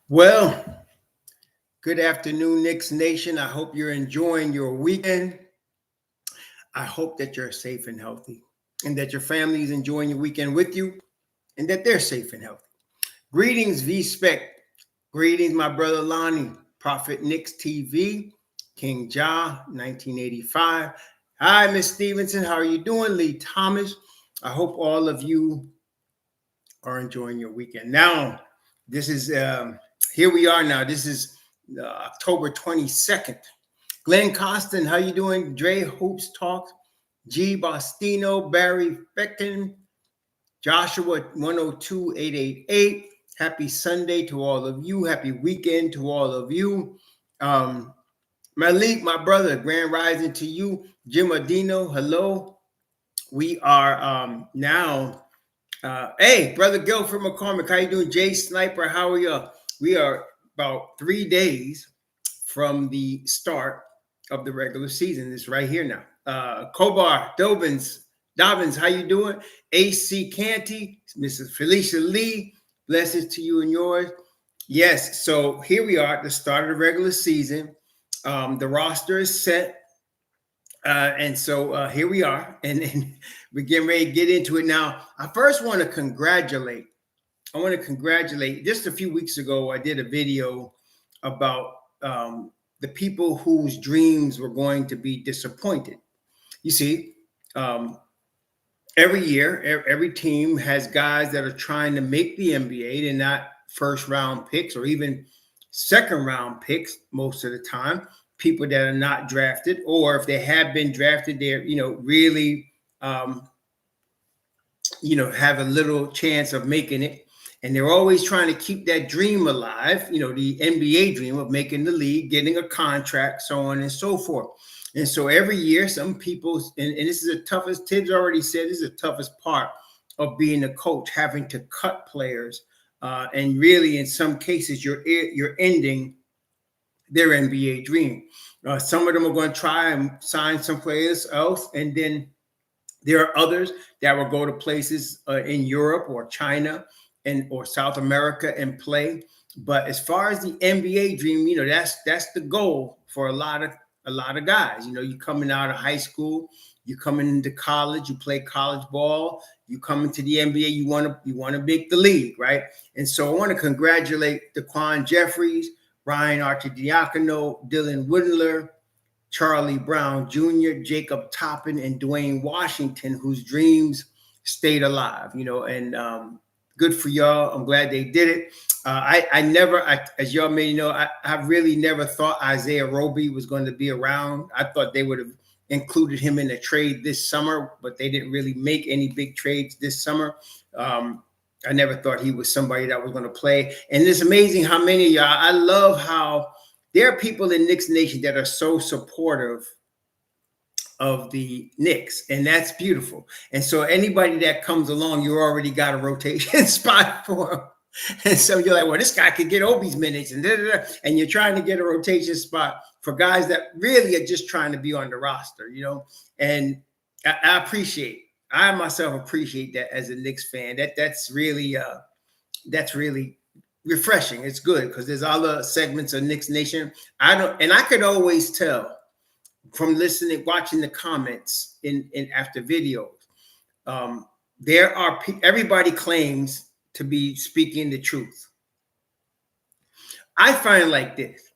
Well, good afternoon, Knicks Nation. I hope you're enjoying your weekend. I hope that you're safe and healthy and that your family is enjoying your weekend with you and that they're safe and healthy. Greetings, V-Spec. Greetings, my brother Lonnie, Prophet Knicks TV, King Ja, 1985. Hi, Miss Stevenson. How are you doing? Lee Thomas. I hope all of you are enjoying your weekend. Now, this is, here we are now. This is October 22nd. Glenn Costin, how you doing? Dre Hoops Talk, G Bostino, Barry Becken, Joshua 102888. Happy Sunday to all of you. Happy weekend to all of you. Malik, my brother, Grand Rising to you. Jim Adino, hello. We are now, hey, brother Guilford McCormick, how you doing? Jay Sniper, how are you? We are about 3 days from the start of the regular season. It's right here now. Kobar, Dobbins, how you doing? AC Canty, Mrs. Felicia Lee, blessings to you and yours. Yes, so here we are at the start of the regular season. The roster is set. And so here we are, and we're getting ready to get into it. Now, I first want to congratulate. Just a few weeks ago, I did a video about the people whose dreams were going to be disappointed. You see, every year, every team has guys that are trying to make the NBA. They're not first round picks or even second round picks most of the time. People that are not drafted, or if they have been drafted, they're really have a little chance of making it. And they're always trying to keep that dream alive, the NBA dream of making the league, getting a contract, so on and so forth. And so every year, some people, and this is the toughest, Tibbs already said, this is the toughest part of being a coach, having to cut players. And really, in some cases, you're ending their NBA dream. Some of them are going to try and sign someplace else. And then there are others that will go to places in Europe or China or South America and play. But as far as the NBA dream, that's the goal for a lot of guys. You coming out of high school, you coming into college, you play college ball, you come into the NBA, you want to make the league, right? And so I want to congratulate Daquan Jeffries, Ryan Archidiacono, Dylan Windler, Charlie Brown Jr., Jacob Toppin, and Dwayne Washington, whose dreams stayed alive, and good for y'all. I'm glad they did it. As y'all may know, I really never thought Isaiah Roby was going to be around. I thought they would have included him in a trade this summer, but they didn't really make any big trades this summer. I never thought he was somebody that was going to play. And it's amazing how many of y'all, I love how there are people in Knicks Nation that are so supportive of the Knicks, and that's beautiful. And so anybody that comes along, you already got a rotation spot for them. And so you're like, well, this guy could get Obi's minutes, and and you're trying to get a rotation spot for guys that really are just trying to be on the roster, And I appreciate. I myself appreciate that as a Knicks fan. That's really refreshing. It's good because there's other segments of Knicks Nation. I could always tell from watching the comments in after videos. Everybody claims to be speaking the truth. I find like this: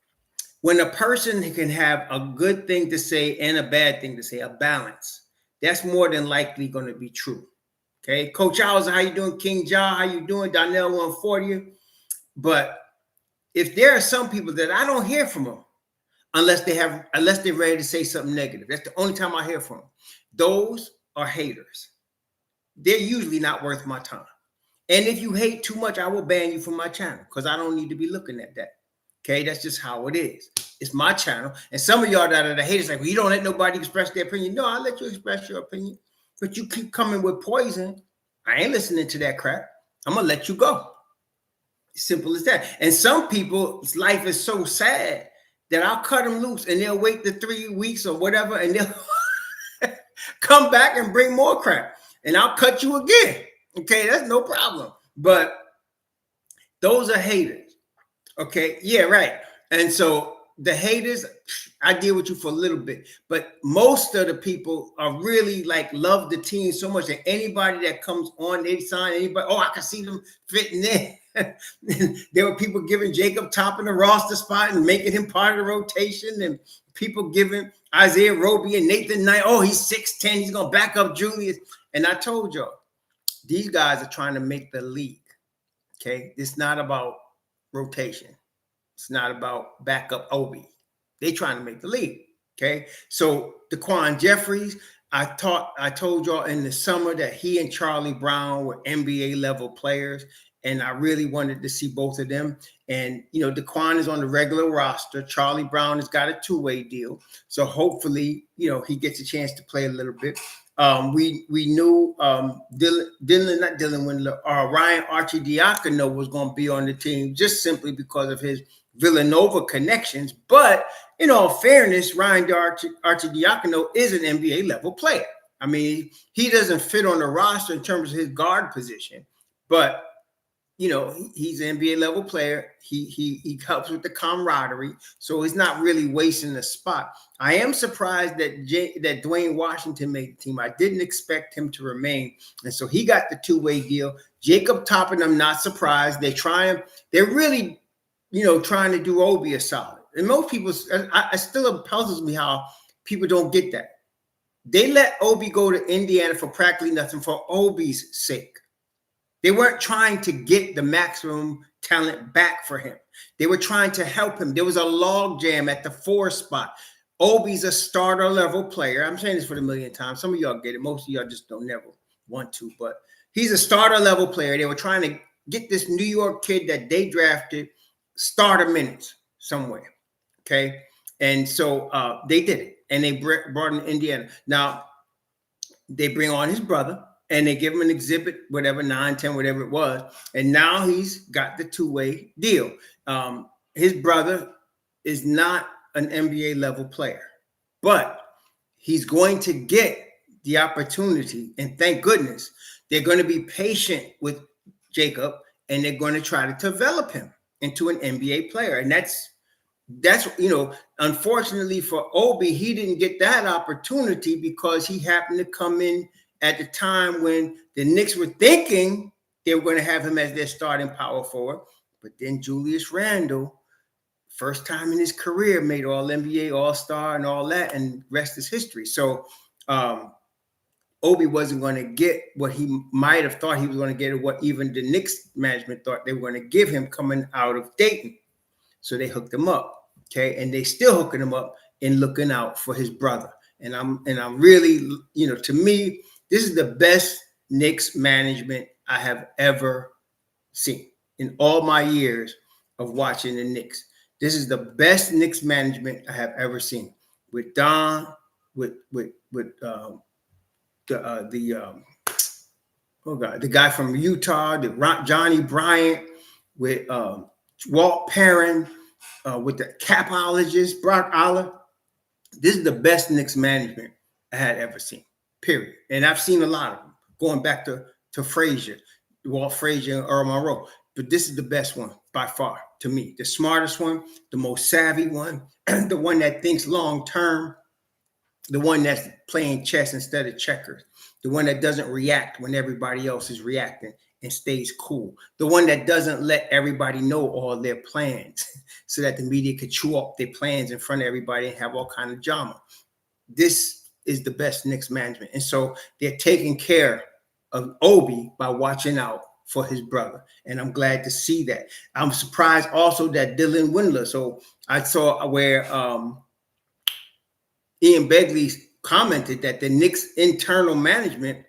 when a person can have a good thing to say and a bad thing to say, a balance, that's more than likely going to be true. Okay, Coach Hauser, how you doing? King Ja, how you doing? Donnell 140. But if there are some people that I don't hear from them unless they're ready to say something negative, that's the only time I hear from them. Those are haters. They're usually not worth my time. And if you hate too much, I will ban you from my channel because I don't need to be looking at that. Okay, that's just how it is. It's my channel. And some of y'all that are the haters, like, well, you don't let nobody express their opinion. No, I'll let you express your opinion. But you keep coming with poison. I ain't listening to that crap. I'm going to let you go. Simple as that. And some people's life is so sad that I'll cut them loose and they'll wait the 3 weeks or whatever, and they'll come back and bring more crap. And I'll cut you again. Okay, that's no problem. But those are haters. Okay, yeah, right. And so the haters, I deal with you for a little bit, but most of the people are really like love the team so much that anybody that comes on, they sign anybody. Oh, I can see them fitting in. There were people giving Jacob Toppin the roster spot and making him part of the rotation, and people giving Isaiah Roby and Nathan Knight. Oh, he's 6'10", he's gonna back up Julius. And I told y'all, these guys are trying to make the league. Okay, it's not about rotation. It's not about backup Obi. They trying to make the league. Okay. So Daquan Jeffries, I told y'all in the summer that he and Charlie Brown were NBA level players. And I really wanted to see both of them. And, you know, Daquan is on the regular roster. Charlie Brown has got a two-way deal. So hopefully, you know, he gets a chance to play a little bit. We knew not Dylan Windler, Ryan Arcidiacono was going to be on the team just simply because of his Villanova connections. But in all fairness, Ryan Arcidiacono is an NBA level player. I mean, he doesn't fit on the roster in terms of his guard position, but you know, he's an NBA level player. He helps with the camaraderie, so he's not really wasting the spot. I am surprised that Dwayne Washington made the team. I didn't expect him to remain, and so he got the two-way deal. Jacob Toppin, I'm not surprised. They're really, you know, trying to do Obi a solid. And most people, I still puzzles me how people don't get that. They let Obi go to Indiana for practically nothing for Obi's sake. They weren't trying to get the maximum talent back for him. They were trying to help him. There was a log jam at the 4 spot. Obi's a starter level player. I'm saying this for the millionth time. Some of y'all get it. Most of y'all just don't never want to, but he's a starter level player. They were trying to get this New York kid that they drafted starter minutes somewhere. Okay. And so they did it. And they brought in Indiana. Now, they bring on his brother. And they give him an exhibit, whatever, 9, 10, whatever it was. And now he's got the two-way deal. His brother is not an NBA level player, but he's going to get the opportunity. And thank goodness, they're going to be patient with Jacob and they're going to try to develop him into an NBA player. And that's, you know, unfortunately for Obi, he didn't get that opportunity because he happened to come in at the time when the Knicks were thinking they were going to have him as their starting power forward. But then Julius Randle, first time in his career, made All-NBA, All-Star, and all that, and rest is history. So Obi wasn't going to get what he might have thought he was going to get, or what even the Knicks management thought they were going to give him coming out of Dayton. So they hooked him up, okay? And they still hooking him up and looking out for his brother. And I'm really, you know, to me, this is the best Knicks management I have ever seen in all my years of watching the Knicks. This is the best Knicks management I have ever seen. With Don, with the guy from Utah, Johnny Bryant, with Walt Perrin, with the capologist Brock Aller. This is the best Knicks management I had ever seen. Period. And I've seen a lot of them, going back to Frazier, Walt Frazier and Earl Monroe. But this is the best one by far to me. The smartest one, the most savvy one, the one that thinks long term, the one that's playing chess instead of checkers, the one that doesn't react when everybody else is reacting and stays cool, the one that doesn't let everybody know all their plans so that the media could chew up their plans in front of everybody and have all kind of drama. This is the best Knicks management. And so they're taking care of Obi by watching out for his brother. And I'm glad to see that. I'm surprised also that Dylan Windler. So I saw where Ian Begley commented that the Knicks internal management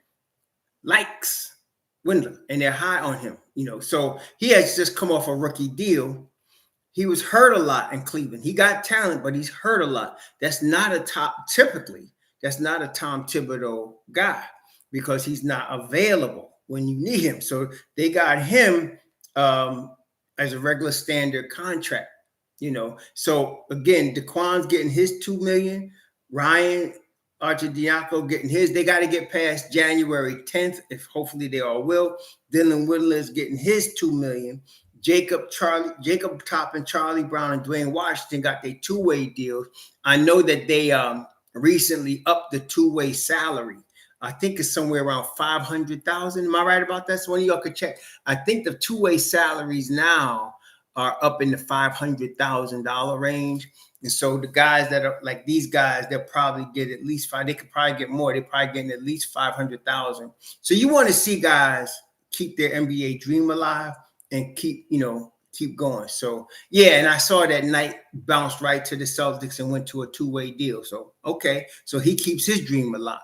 likes Windler and they're high on him, you know. So he has just come off a rookie deal. He was hurt a lot in Cleveland. He got talent, but he's hurt a lot. That's not a Tom Thibodeau guy because he's not available when you need him. So they got him as a regular standard contract, you know. So again, Daquan's getting his $2 million. Ryan Arcidiacono getting his. They got to get past January 10th, if hopefully they all will. Dylan Windler is getting his $2 million. Jacob Top and Charlie Brown and Dwayne Washington got their two-way deals. I know that they recently upped the two-way salary. I think it's somewhere around 500,000. Am I right about that? So one of y'all could check. I think the two-way salaries now are up in the $500,000 range. And so the guys that are like these guys, they'll probably get at least five. They could probably get more. They're probably getting at least 500,000. So you want to see guys keep their NBA dream alive and keep going. So yeah, and I saw that Knight bounced right to the Celtics and went to a two-way deal. So okay, so he keeps his dream alive,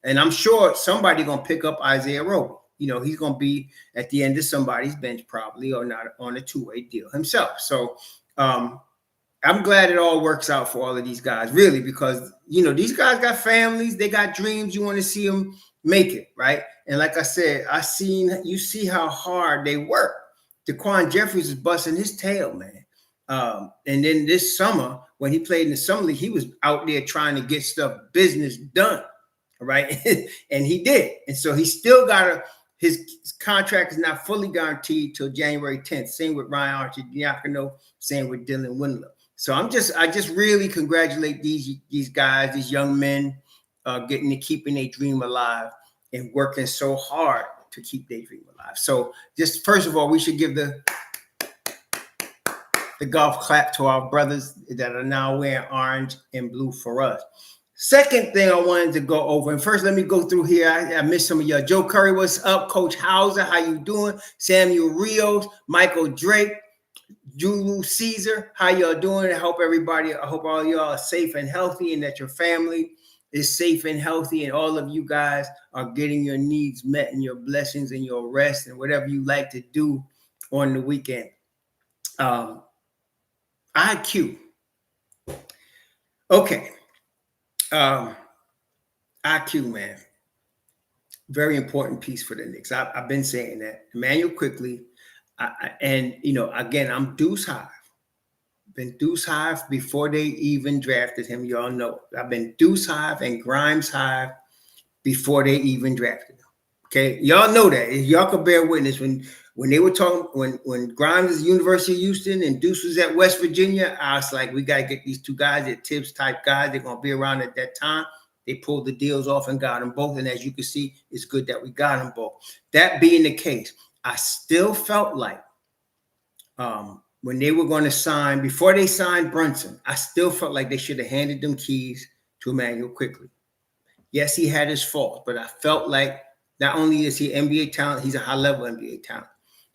and I'm sure somebody gonna pick up Isaiah Roby. He's gonna be at the end of somebody's bench probably, or not on a two-way deal himself. So I'm glad it all works out for all of these guys, really, because these guys got families, they got dreams. You want to see them make it, right? And like I said, you see how hard they work. Daquan Jeffries is busting his tail, man. And then this summer, when he played in the summer league, he was out there trying to get business done, right? And he did. And so he still got his contract is not fully guaranteed till January 10th. Same with Ryan Arcidiacono, same with Dylan Windler. So I just really congratulate these guys, these young men, keeping their dream alive and working so hard to keep their dream alive. So just first of all, we should give the golf clap to our brothers that are now wearing orange and blue for us. Second thing I wanted to go over, and first let me go through here. I missed some of y'all. Joe Curry, what's up? Coach Hauser, how you doing? Samuel Rios, Michael Drake, Julu Caesar, how y'all doing? I hope all y'all are safe and healthy, and that your family is safe and healthy, and all of you guys are getting your needs met and your blessings and your rest and whatever you like to do on the weekend. IQ. Okay. IQ, man. Very important piece for the Knicks. I've been saying that. Emmanuel Quickley. Again, I'm Deuce Hive. Been Deuce Hive before they even drafted him. Y'all know. I've been Deuce Hive and Grimes Hive before they even drafted him. Okay, y'all know that. Y'all could bear witness when they were talking when Grimes was at University of Houston and Deuce was at West Virginia. I was like, we got to get these two guys. They're Thibs type guys. They're gonna be around at that time. They pulled the deals off and got them both. And as you can see, it's good that we got them both. That being the case, I still felt like when they were going to sign, before they signed Brunson, I still felt like they should have handed them keys to Emmanuel Quickley. Yes, he had his faults, but I felt like not only is he NBA talent, he's a high-level NBA talent.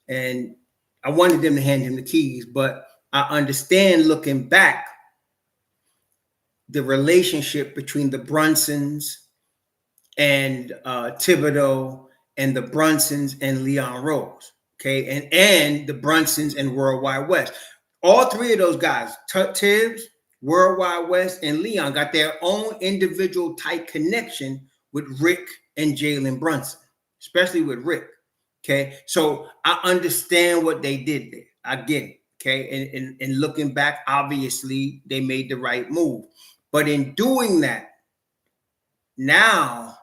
And I wanted them to hand him the keys, but I understand looking back the relationship between the Brunsons and Thibodeau and the Brunsons and Leon Rose. Okay, and the Brunsons and Worldwide West. All three of those guys, Thibs, Worldwide West, and Leon, got their own individual tight connection with Rick and Jalen Brunson, especially with Rick. Okay, so I understand what they did there. I get it. Okay, and looking back, obviously they made the right move. But in doing that, now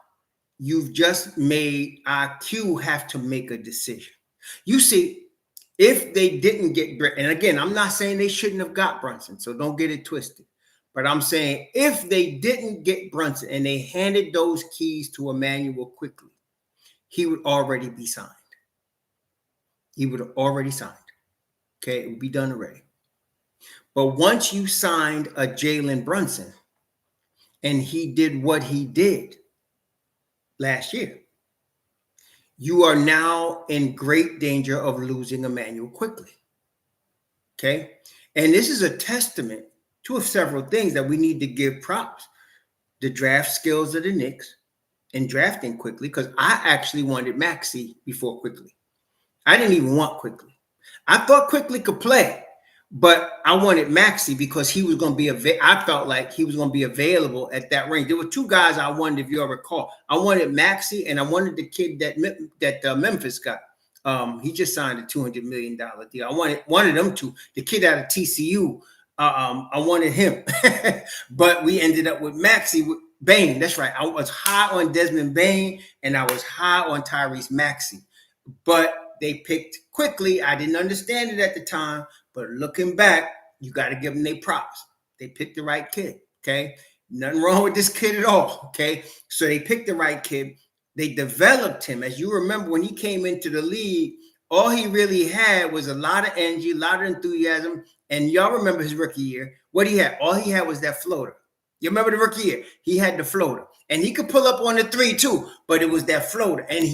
you've just made IQ have to make a decision. You see, if they didn't get, and again, I'm not saying they shouldn't have got Brunson, so don't get it twisted. But I'm saying if they didn't get Brunson and they handed those keys to Emmanuel Quickley, he would already be signed. He would have already signed. Okay, it would be done already. But once you signed a Jalen Brunson and he did what he did last year, you are now in great danger of losing Emmanuel Quickley. Okay? And this is a testament to several things that we need to give props. The draft skills of the Knicks in drafting Quickley, because I actually wanted Maxey before Quickley. I didn't even want Quickley. I thought Quickley could play, but I wanted Maxey because he was going to be I felt like he was going to be available at that range. There were two guys I wanted, if you recall. I wanted Maxey, and I wanted the kid that Memphis got. He just signed a $200 million deal. I wanted them two. The kid out of TCU, I wanted him. But we ended up with Maxey, with Bane. That's right. I was high on Desmond Bane, and I was high on Tyrese Maxey. But they picked quickly. I didn't understand it at the time, but looking back, you got to give them their props. They picked the right kid, okay? Nothing wrong with this kid at all, okay? So they picked the right kid. They developed him. As you remember, when he came into the league, all he really had was a lot of energy, a lot of enthusiasm. And y'all remember his rookie year. What he had? All he had was that floater. You remember the rookie year? He had the floater. And he could pull up on the three too, but it was that floater. And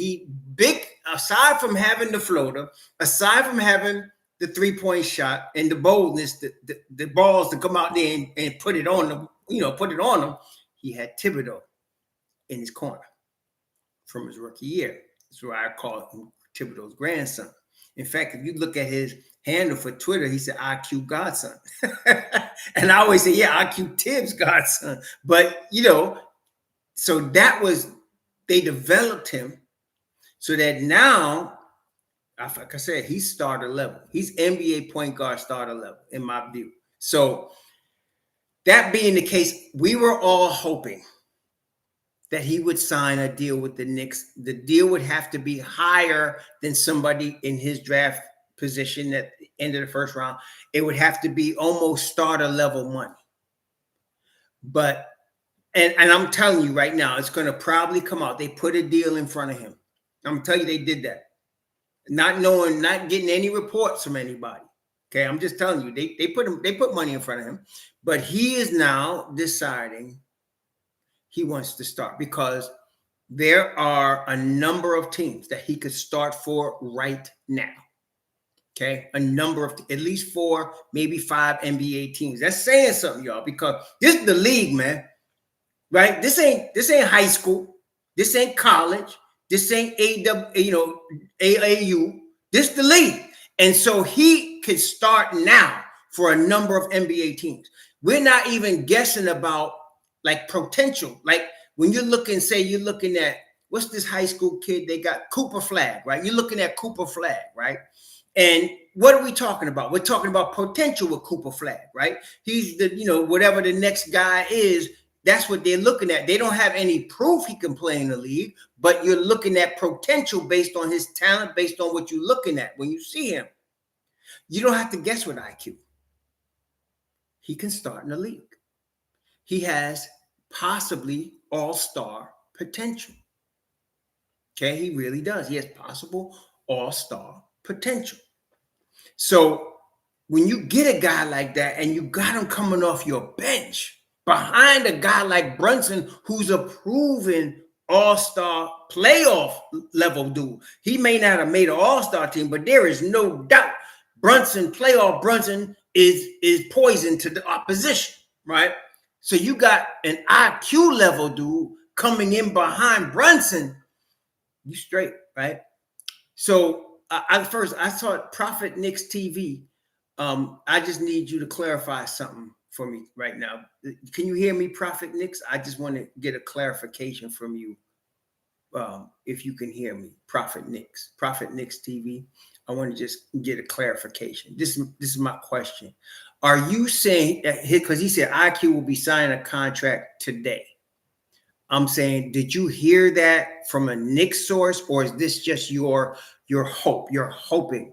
aside from having the floater, aside from having the three-point shot and the boldness, the balls to come out there and put it on them, put it on them, he had Thibodeau in his corner from his rookie year. That's why I call him Thibodeau's grandson. In fact, if you look at his handle for Twitter, he said IQ Godson. And I always say, yeah, IQ Thibs Godson. But, so they developed him so that now, like I said, he's starter level. He's NBA point guard starter level, in my view. So that being the case, we were all hoping that he would sign a deal with the Knicks. The deal would have to be higher than somebody in his draft position at the end of the first round. It would have to be almost starter level money. But, and I'm telling you right now, it's going to probably come out. They put a deal in front of him. I'm telling you, they did that. Not getting any reports from anybody. Okay, I'm just telling you, they put money in front of him. But he is now deciding he wants to start because there are a number of teams that he could start for right now. Okay, a number of at least 4, maybe 5 NBA teams. That's saying something, y'all, because this is the league, man. Right? This ain't high school. This ain't college. This ain't AAU. This is the league, and so he could start now for a number of NBA teams. We're not even guessing about like potential. Like when you're looking at what's this high school kid they got, Cooper Flag, right? You're looking at Cooper Flag, right? And what are we talking about? We're talking about potential with Cooper Flag, right? He's the, whatever the next guy is, that's what they're looking at. They don't have any proof he can play in the league, but you're looking at potential based on his talent, based on what you're looking at when you see him. You don't have to guess with IQ. He can start in the league. He has possibly all-star potential. Okay, he really does. He has possible all-star potential. So when you get a guy like that and you got him coming off your bench behind a guy like Brunson, who's a proven all-star playoff level dude, he may not have made an all-star team, but there is no doubt Brunson is poison to the opposition, right? So you got an IQ level dude coming in behind Brunson, you straight, right? So I saw Prophet Knicks TV. I just need you to clarify something for me right now. Can you hear me, Prophet Knicks? I just want to get a clarification from you. If you can hear me, Prophet Knicks TV. I want to just get a clarification. This is my question. Are you saying that, because he said IQ will be signing a contract today? I'm saying, did you hear that from a Knicks source, or is this just your hope? You're hoping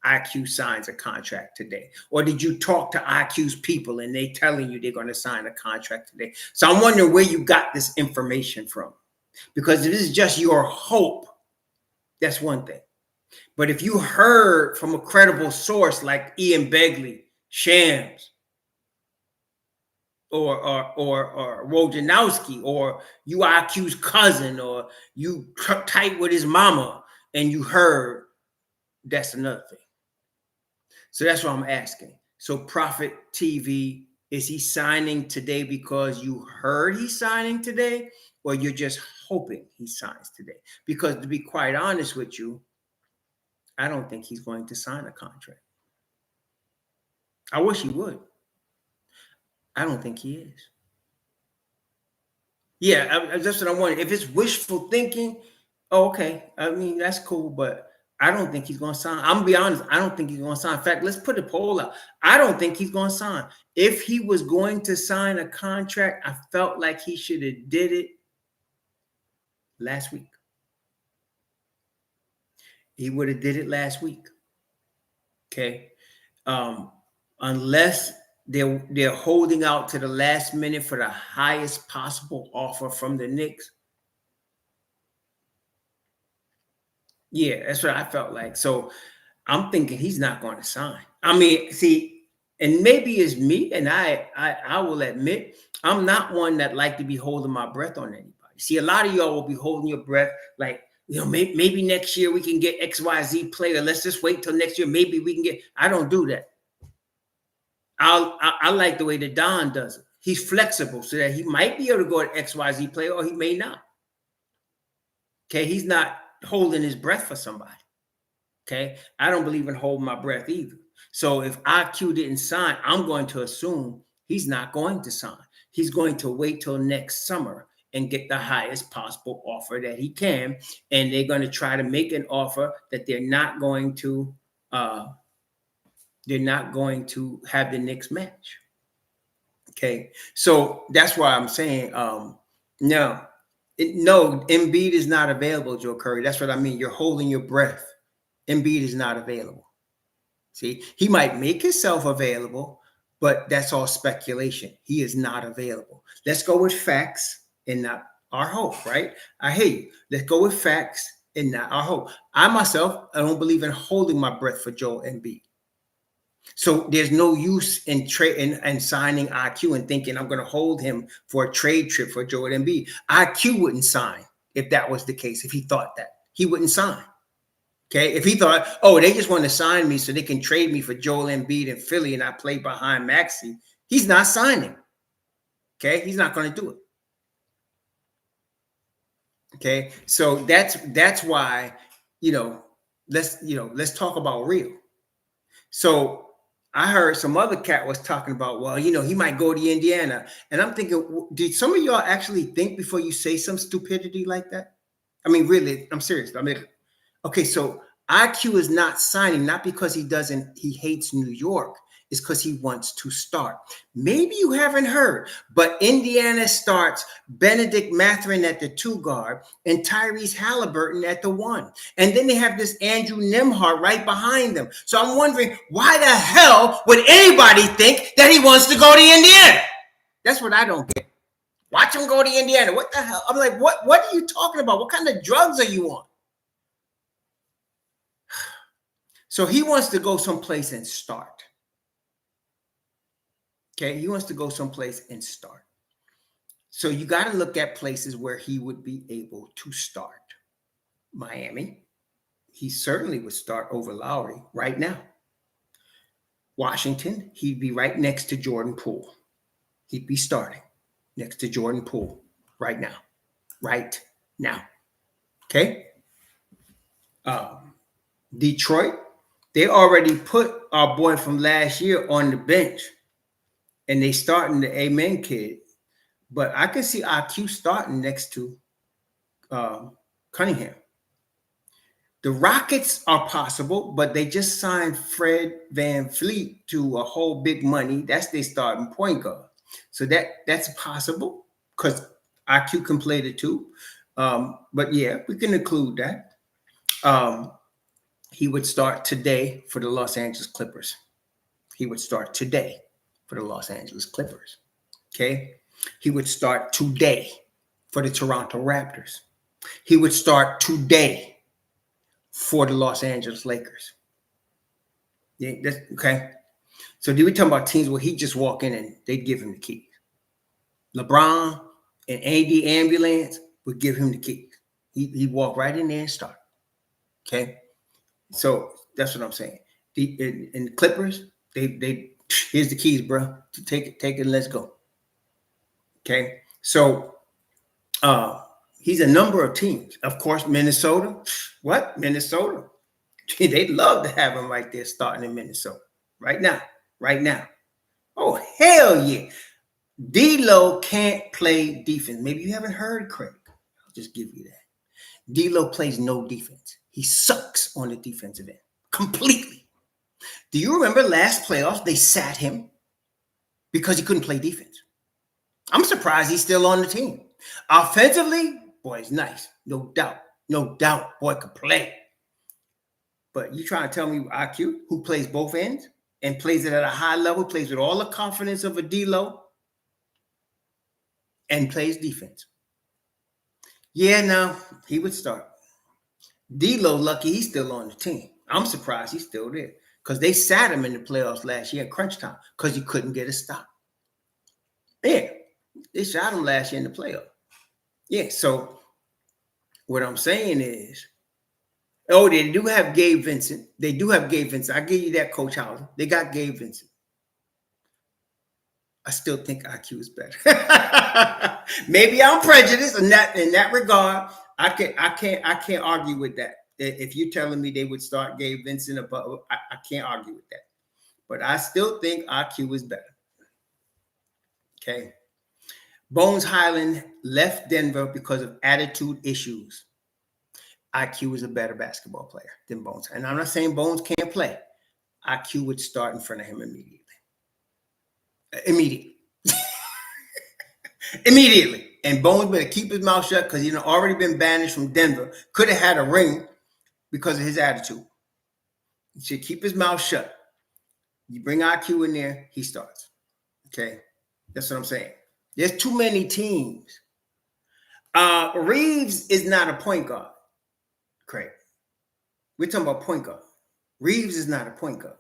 IQ signs a contract today, or did you talk to IQ's people and they telling you they're going to sign a contract today? So I'm wondering where you got this information from, because if this is just your hope, that's one thing. But if you heard from a credible source like Ian Begley, Shams, or Wojnarowski, or you IQ's cousin, or you tight with his mama, and you heard, that's another thing. So that's what I'm asking. So Prophet TV, is he signing today because you heard he's signing today, or you're just hoping he signs today? Because to be quite honest with you, I don't think he's going to sign a contract. I wish he would. I don't think he is. Yeah, that's what I wanted. If it's wishful thinking, okay. I mean, that's cool, but I don't think he's going to sign. I'm going to be honest. I don't think he's going to sign. In fact, let's put a poll out. I don't think he's going to sign. If he was going to sign a contract, I felt like he should have did it last week. He would have did it last week. Okay. Unless they're holding out to the last minute for the highest possible offer from the Knicks. Yeah, that's what I felt like. So I'm thinking he's not going to sign. I mean, see, and maybe it's me, and I will admit I'm not one that like to be holding my breath on anybody. See, a lot of y'all will be holding your breath, like, maybe next year we can get XYZ player. Let's just wait till next year. Maybe we can get. I don't do that. I like the way that Don does it. He's flexible so that he might be able to go at XYZ player, or he may not. Okay, he's not holding his breath for somebody. Okay, I don't believe in holding my breath either. So if IQ didn't sign, I'm going to assume he's not going to sign. He's going to wait till next summer and get the highest possible offer that he can, and they're going to try to make an offer that they're not going to have the Knicks match. Okay, so that's why I'm saying no, Embiid is not available, Joe Curry. That's what I mean. You're holding your breath. Embiid is not available. See, he might make himself available, but that's all speculation. He is not available. Let's go with facts and not our hope, right? I hear you. Let's go with facts and not our hope. I myself, I don't believe in holding my breath for Joel Embiid. So there's no use in and signing IQ and thinking I'm going to hold him for a trade trip for Joel Embiid. IQ wouldn't sign if that was the case. If he thought that, he wouldn't sign. Okay, if he thought, oh, they just want to sign me so they can trade me for Joel Embiid in Philly and I play behind Maxey, he's not signing. Okay, he's not going to do it. Okay, so that's why let's talk about real. So I heard some other cat was talking about, well, he might go to Indiana, and I'm thinking, did some of y'all actually think before you say some stupidity like that? I mean, really, I'm serious. I mean. Okay, so IQ is not signing, not because he hates New York. It's because he wants to start. Maybe you haven't heard, but Indiana starts Benedict Mathurin at the 2 guard and Tyrese Halliburton at the 1. And then they have this Andrew Nembhard right behind them. So I'm wondering, why the hell would anybody think that he wants to go to Indiana? That's what I don't get. Watch him go to Indiana. What the hell? I'm like, what are you talking about? What kind of drugs are you on? So he wants to go someplace and start. Okay, he wants to go someplace and start. So you got to look at places where he would be able to start. Miami, he certainly would start over Lowry right now. Washington, he'd be right next to Jordan Poole. He'd be starting next to Jordan Poole right now. Right now. Okay? Detroit, they already put our boy from last year on the bench, and they starting the Amen kid. But I can see IQ starting next to Cunningham. The Rockets are possible, but they just signed Fred VanVleet to a whole big money. That's their starting point guard. So that's possible because IQ can play the 2. But yeah, we can include that. He would start today for the Los Angeles Clippers. He would start today for the Los Angeles Clippers. Okay? He would start today for the Toronto Raptors. He would start today for the Los Angeles Lakers. Yeah, that's okay. So did we talk about teams where he just walk in and they'd give him the keys? LeBron and Andy Ambulance would give him the keys. He'd walk right in there and start. Okay? So that's what I'm saying. In the Clippers, they here's the keys, bro. Take it, let's go. Okay. So he's a number of teams. Of course, Minnesota. What? Minnesota. They'd love to have him right there starting in Minnesota. Right now. Oh, hell yeah. D-Lo can't play defense. Maybe you haven't heard, Craig. I'll just give you that. D-Lo plays no defense. He sucks on the defensive end completely. Do you remember last playoffs, they sat him because he couldn't play defense? I'm surprised he's still on the team. Offensively, boy, he's nice. No doubt. Boy could play. But you trying to tell me IQ, who plays both ends and plays it at a high level, plays with all the confidence of a D-Lo, and plays defense. Yeah, no, he would start. D-Lo lucky he's still on the team. I'm surprised he's still there because they sat him in the playoffs last year in crunch time because he couldn't get a stop. Yeah, they shot him last year in the playoff. Yeah, so what I'm saying is, oh, they do have Gabe Vincent. They do have Gabe Vincent. I give you that, Coach Howard. They got Gabe Vincent. I still think IQ is better. Maybe I'm prejudiced in that regard. I can't argue with that. If you're telling me they would start Gabe Vincent above, I can't argue with that. But I still think IQ is better. Okay. Bones Highland left Denver because of attitude issues. IQ is a better basketball player than Bones. And I'm not saying Bones can't play. IQ would start in front of him immediately. Immediately. And Bones better keep his mouth shut because he's already been banished from Denver. Could have had a ring because of his attitude. He should keep his mouth shut. You bring IQ in there, he starts. Okay? That's what I'm saying. There's too many teams. Reeves is not a point guard, Craig. We're talking about point guard. Reeves is not a point guard.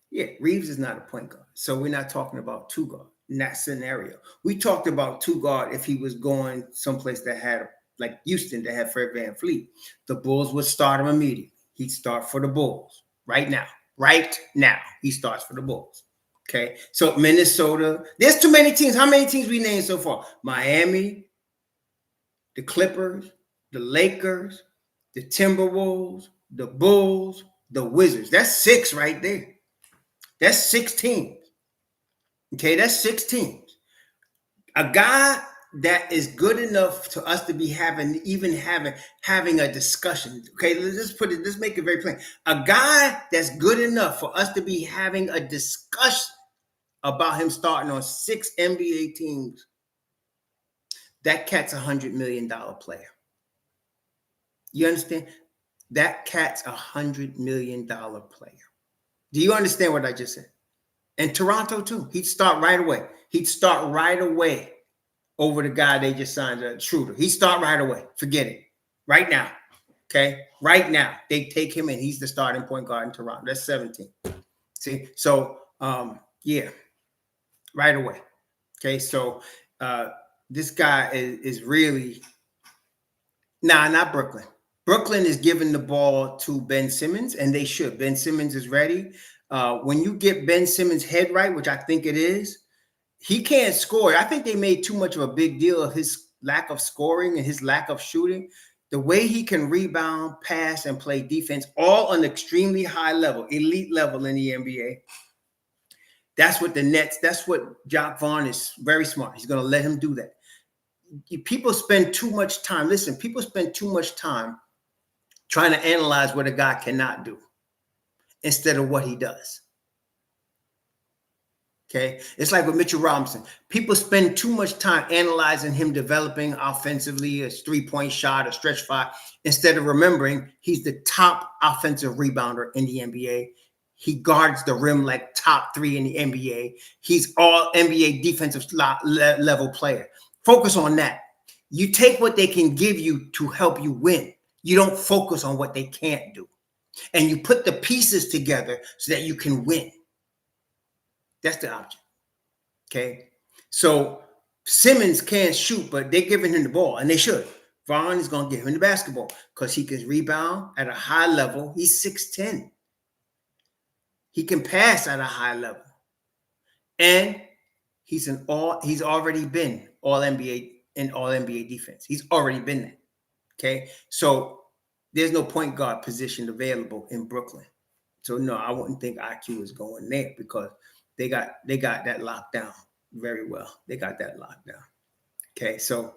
Yeah, Reeves is not a point guard. So we're not talking about two guard in that scenario. We talked about two guard if he was going someplace that had, like Houston, that had Fred VanVleet. The Bulls would start him immediately. He'd start for the Bulls right now. Right now, he starts for the Bulls. Okay, so Minnesota. There's too many teams. How many teams we named so far? Miami, the Clippers, the Lakers, the Timberwolves, the Bulls, the Wizards. That's 6 right there. That's 6 teams. Okay, that's 6 teams. A guy that is good enough to us to be having a discussion. Okay, let's make it very plain. A guy that's good enough for us to be having a discussion about him starting on 6 NBA teams. That cat's $100 million player. You understand? That cat's $100 million player. Do you understand what I just said? And Toronto too. He'd start right away. He'd start right away over the guy they just signed, Schroeder. He'd start right away. Forget it. Right now. Okay? Right now. They take him and he's the starting point guard in Toronto. That's 17. See? So, yeah. Right away. Okay? So, this guy is really... Nah, not Brooklyn. Brooklyn is giving the ball to Ben Simmons, and they should. Ben Simmons is ready. When you get Ben Simmons' head right, which I think it is, he can't score. I think they made too much of a big deal of his lack of scoring and his lack of shooting. The way he can rebound, pass, and play defense, all on an extremely high level, elite level in the NBA. That's what the Nets, that's what Jacques Vaughn is very smart. He's going to let him do that. People spend too much time. Listen, people spend too much time trying to analyze what a guy cannot do instead of what he does. Okay? It's like with Mitchell Robinson. People spend too much time analyzing him developing offensively, a three-point shot, a stretch five, instead of remembering he's the top offensive rebounder in the NBA. He guards the rim like top 3 in the NBA. He's all NBA defensive level player. Focus on that. You take what they can give you to help you win. You don't focus on what they can't do. And you put the pieces together so that you can win. That's the object. Okay? So Simmons can't shoot, but they're giving him the ball, and they should. Vaughn is going to give him the basketball because he can rebound at a high level. He's 6'10". He can pass at a high level. And he's already been all NBA in all NBA defense. He's already been there. Okay. So there's no point guard position available in Brooklyn. So no, I wouldn't think IQ is going there because they got that locked down very well. They got that locked down. Okay. So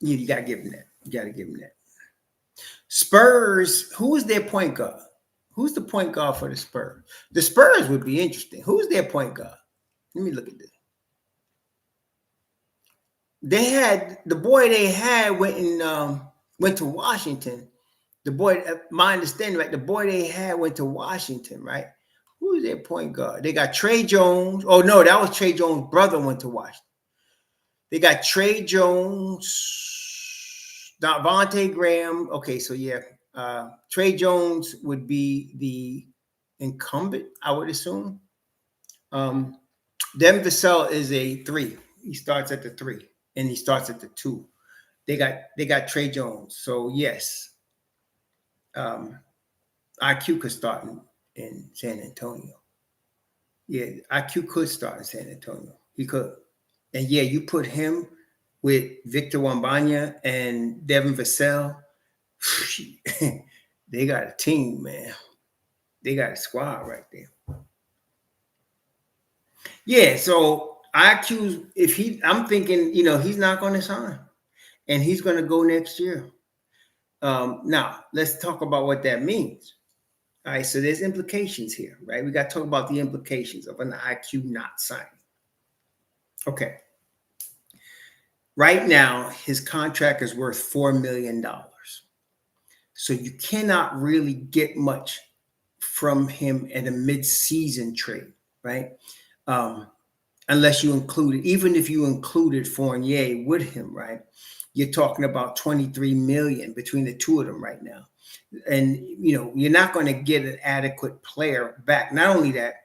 you gotta give him that. You gotta give him that. Spurs, who is their point guard? Who's the point guard for the Spurs? The Spurs would be interesting. Who's their point guard? Let me look at this. They had the boy they had went to Washington. The boy, my understanding, right? The boy they had went to Washington, right? Who is their point guard? They got Trey Jones. Oh no, that was Trey Jones' brother went to Washington. They got Trey Jones, Devontae Graham. Okay, so yeah, Trey Jones would be the incumbent, I would assume. Devin Vassell is a 3. He starts at the 3, and he starts at the 2. They got Trey Jones. So yes, IQ could start in San Antonio. Yeah, IQ could start in San Antonio. He could. And yeah, you put him with Victor Wembanyama and Devin Vassell. They got a team, man. They got a squad right there. Yeah, so IQ, I'm thinking, he's not going to sign, and he's going to go next year. Now, let's talk about what that means. All right, so there's implications here, right? We got to talk about the implications of an IQ not signing. Okay. Right now, his contract is worth $4 million. So you cannot really get much from him in a mid-season trade, right? Unless you included, even if you included Fournier with him, right? You're talking about $23 million between the two of them right now. And, you're not going to get an adequate player back. Not only that,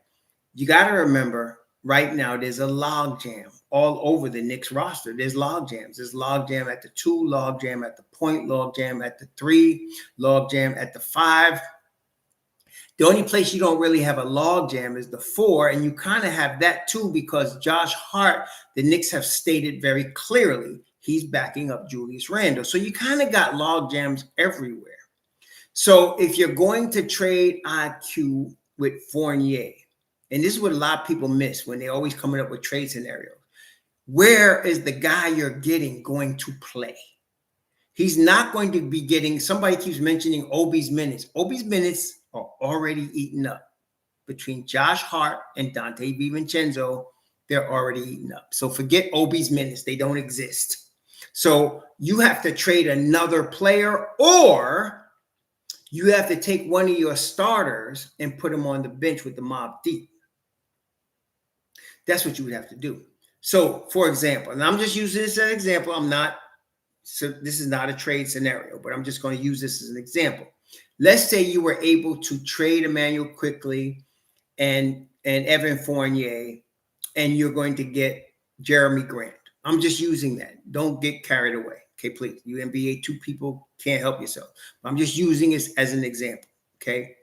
you got to remember right now there's a logjam all over the Knicks roster. There's logjams. There's logjam at the 2, logjam at the point, logjam at the 3, logjam at the 5. The only place you don't really have a logjam is the 4, and you kind of have that too because Josh Hart, the Knicks have stated very clearly he's backing up Julius Randle. So you kind of got logjams everywhere. So if you're going to trade IQ with Fournier, and this is what a lot of people miss when they're always coming up with trade scenarios, where is the guy you're getting going to play? He's not going to be getting, somebody keeps mentioning Obi's minutes. Obi's minutes are already eaten up. Between Josh Hart and Dante DiVincenzo, they're already eaten up. So forget Obi's minutes. They don't exist. So you have to trade another player, or you have to take one of your starters and put him on the bench with the Mob Deep. That's what you would have to do. So, for example, and I'm just using this as an example. So this is not a trade scenario, but I'm just going to use this as an example. Let's say you were able to trade Emmanuel Quickley and Evan Fournier, and you're going to get Jeremy Grant. I'm just using that. Don't get carried away. Okay, please. You NBA 2 people can't help yourself. I'm just using this as an example. Okay.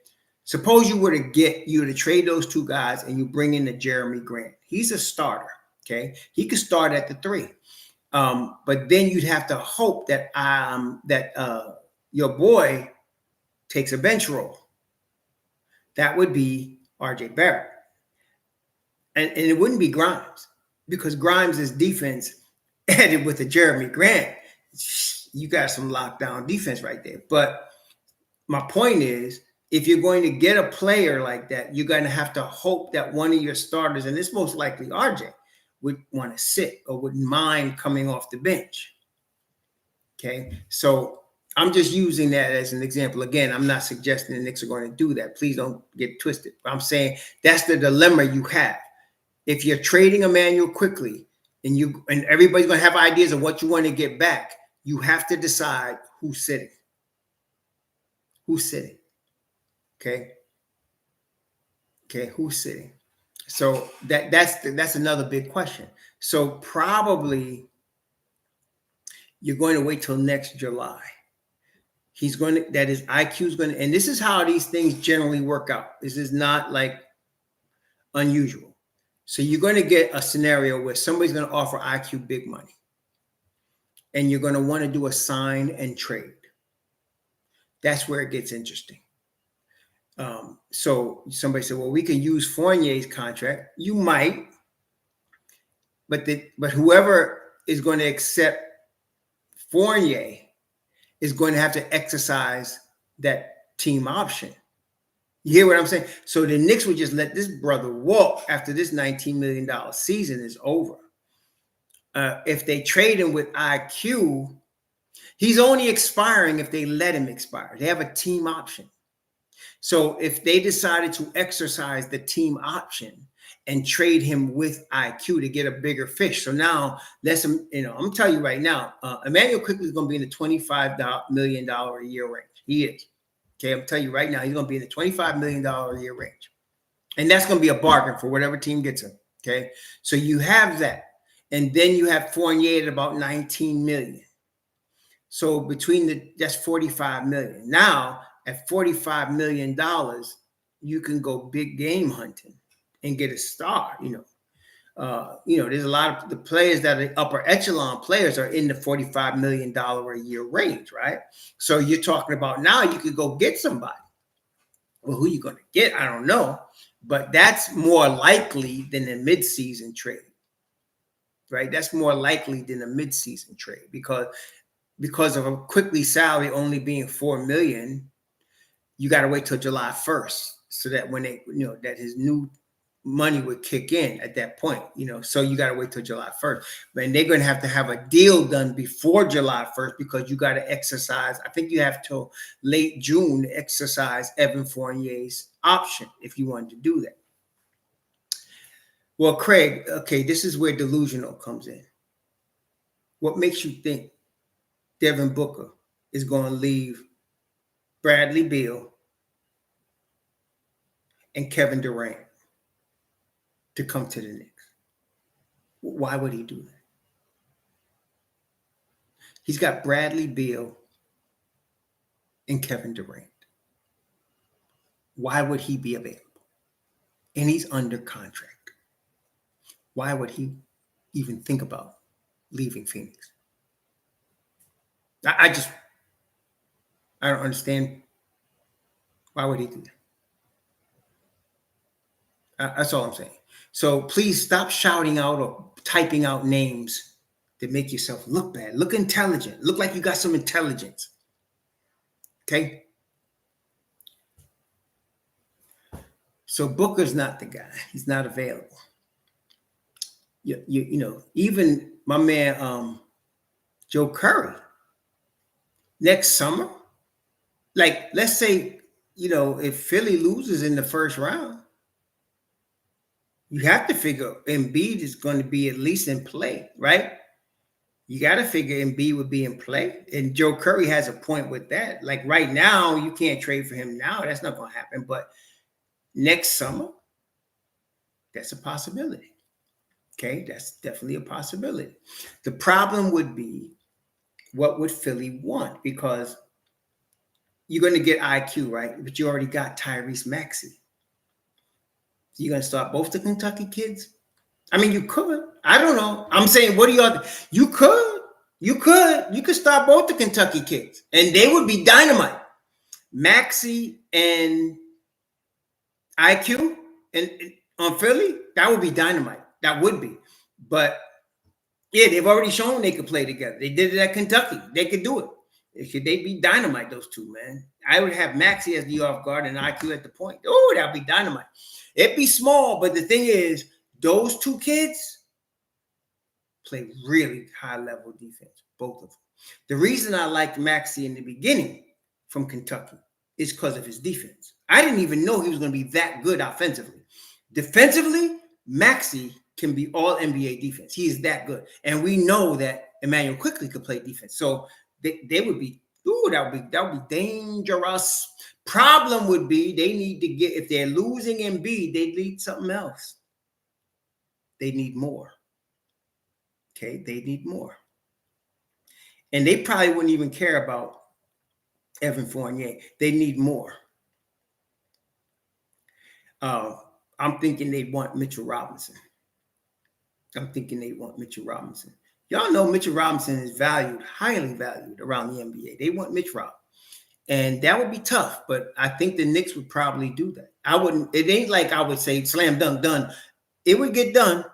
Suppose you were to trade those 2 guys and you bring in the Jeremy Grant. He's a starter. Okay. He could start at the 3. But then you'd have to hope that your boy takes a bench role. That would be RJ Barrett. And it wouldn't be Grimes, because Grimes' defense added with the Jeremy Grant, you got some lockdown defense right there. But my point is, if you're going to get a player like that, you're going to have to hope that one of your starters, and it's most likely RJ, would want to sit or wouldn't mind coming off the bench. Okay, so I'm just using that as an example. Again, I'm not suggesting the Knicks are going to do that. Please don't get twisted. I'm saying that's the dilemma you have. If you're trading Emmanuel Quickley and everybody's going to have ideas of what you want to get back, you have to decide who's sitting. Who's sitting? Okay, who's sitting? So that's another big question. So probably you're going to wait till next July. IQ's going to, and this is how these things generally work out. This is not like unusual. So you're going to get a scenario where somebody's going to offer IQ big money, and you're going to want to do a sign and trade. That's where it gets interesting. So somebody said, well, we can use Fournier's contract. You might, but whoever is going to accept Fournier is going to have to exercise that team option. You hear what I'm saying? So the Knicks would just let this brother walk after this $19 million season is over. If they trade him with IQ, He's only expiring if they let him expire. They have a team option. So if they decided to exercise the team option and trade him with IQ to get a bigger fish. So now I'm gonna tell you right now, Emmanuel Quickley is going to be in the $25 million a year range. He is. Okay, I'm telling you right now, he's going to be in the $25 million a year range. And that's going to be a bargain for whatever team gets him. Okay, so you have that. And then you have Fournier at about 19 million. So that's 45 million. Now at $45 million, you can go big game hunting and get a star. There's a lot of the players that are upper echelon players are in the $45 million a year range, right? So you're talking about now you could go get somebody. Well, who you going to get? I don't know, but that's more likely than a midseason trade, right? That's more likely than a midseason trade because of a Quickley salary only being $4 million. You got to wait till July 1st so that when that his new money would kick in at that point, so you got to wait till July 1st. And they're going to have a deal done before July 1st because you got to exercise. I think you have till late June to exercise Evan Fournier's option if you wanted to do that. Well, Craig, okay, this is where delusional comes in. What makes you think Devin Booker is going to leave Bradley Beal and Kevin Durant to come to the Knicks? Why would he do that? He's got Bradley Beal and Kevin Durant. Why would he be available? And he's under contract. Why would he even think about leaving Phoenix? I don't understand. Why would he do that? That's all I'm saying. So please stop shouting out or typing out names that make yourself look bad. Look intelligent. Look like you got some intelligence. Okay? So Booker's not the guy. He's not available. Even my man Joe Curry, next summer, like let's say, if Philly loses in the first round, you have to figure Embiid is going to be at least in play, right? You got to figure Embiid would be in play. And Joe Curry has a point with that. Like right now, you can't trade for him now. That's not going to happen. But next summer, that's a possibility. Okay, that's definitely a possibility. The problem would be, what would Philly want? Because you're going to get IQ, right? But you already got Tyrese Maxey. So you're going to start both the Kentucky kids? I mean, you could. I don't know. I'm saying, what do y'all? You could. You could start both the Kentucky kids, and they would be dynamite. Maxey and IQ and on Philly, that would be dynamite. That would be. But yeah, they've already shown they could play together. They did it at Kentucky. They could do it. Should they be dynamite, those two, man? I would have Maxey as the off guard and IQ at the point. Oh, that'd be dynamite. It'd be small, but the thing is, those two kids play really high-level defense, both of them. The reason I liked Maxey in the beginning from Kentucky is because of his defense. I didn't even know he was going to be that good offensively. Defensively, Maxey can be all NBA defense. He is that good. And we know that Emmanuel Quickley could play defense. So they would be, that would be dangerous. Problem would be they need to get, if they're losing Embiid, they need something else. They need more. Okay, they need more. And they probably wouldn't even care about Evan Fournier. They need more. I'm thinking they want Mitchell Robinson. Y'all know Mitchell Robinson is valued, highly valued around the NBA. They want Mitch Rob. And that would be tough, but I think the Knicks would probably do that. It ain't like I would say slam dunk done. It would get done,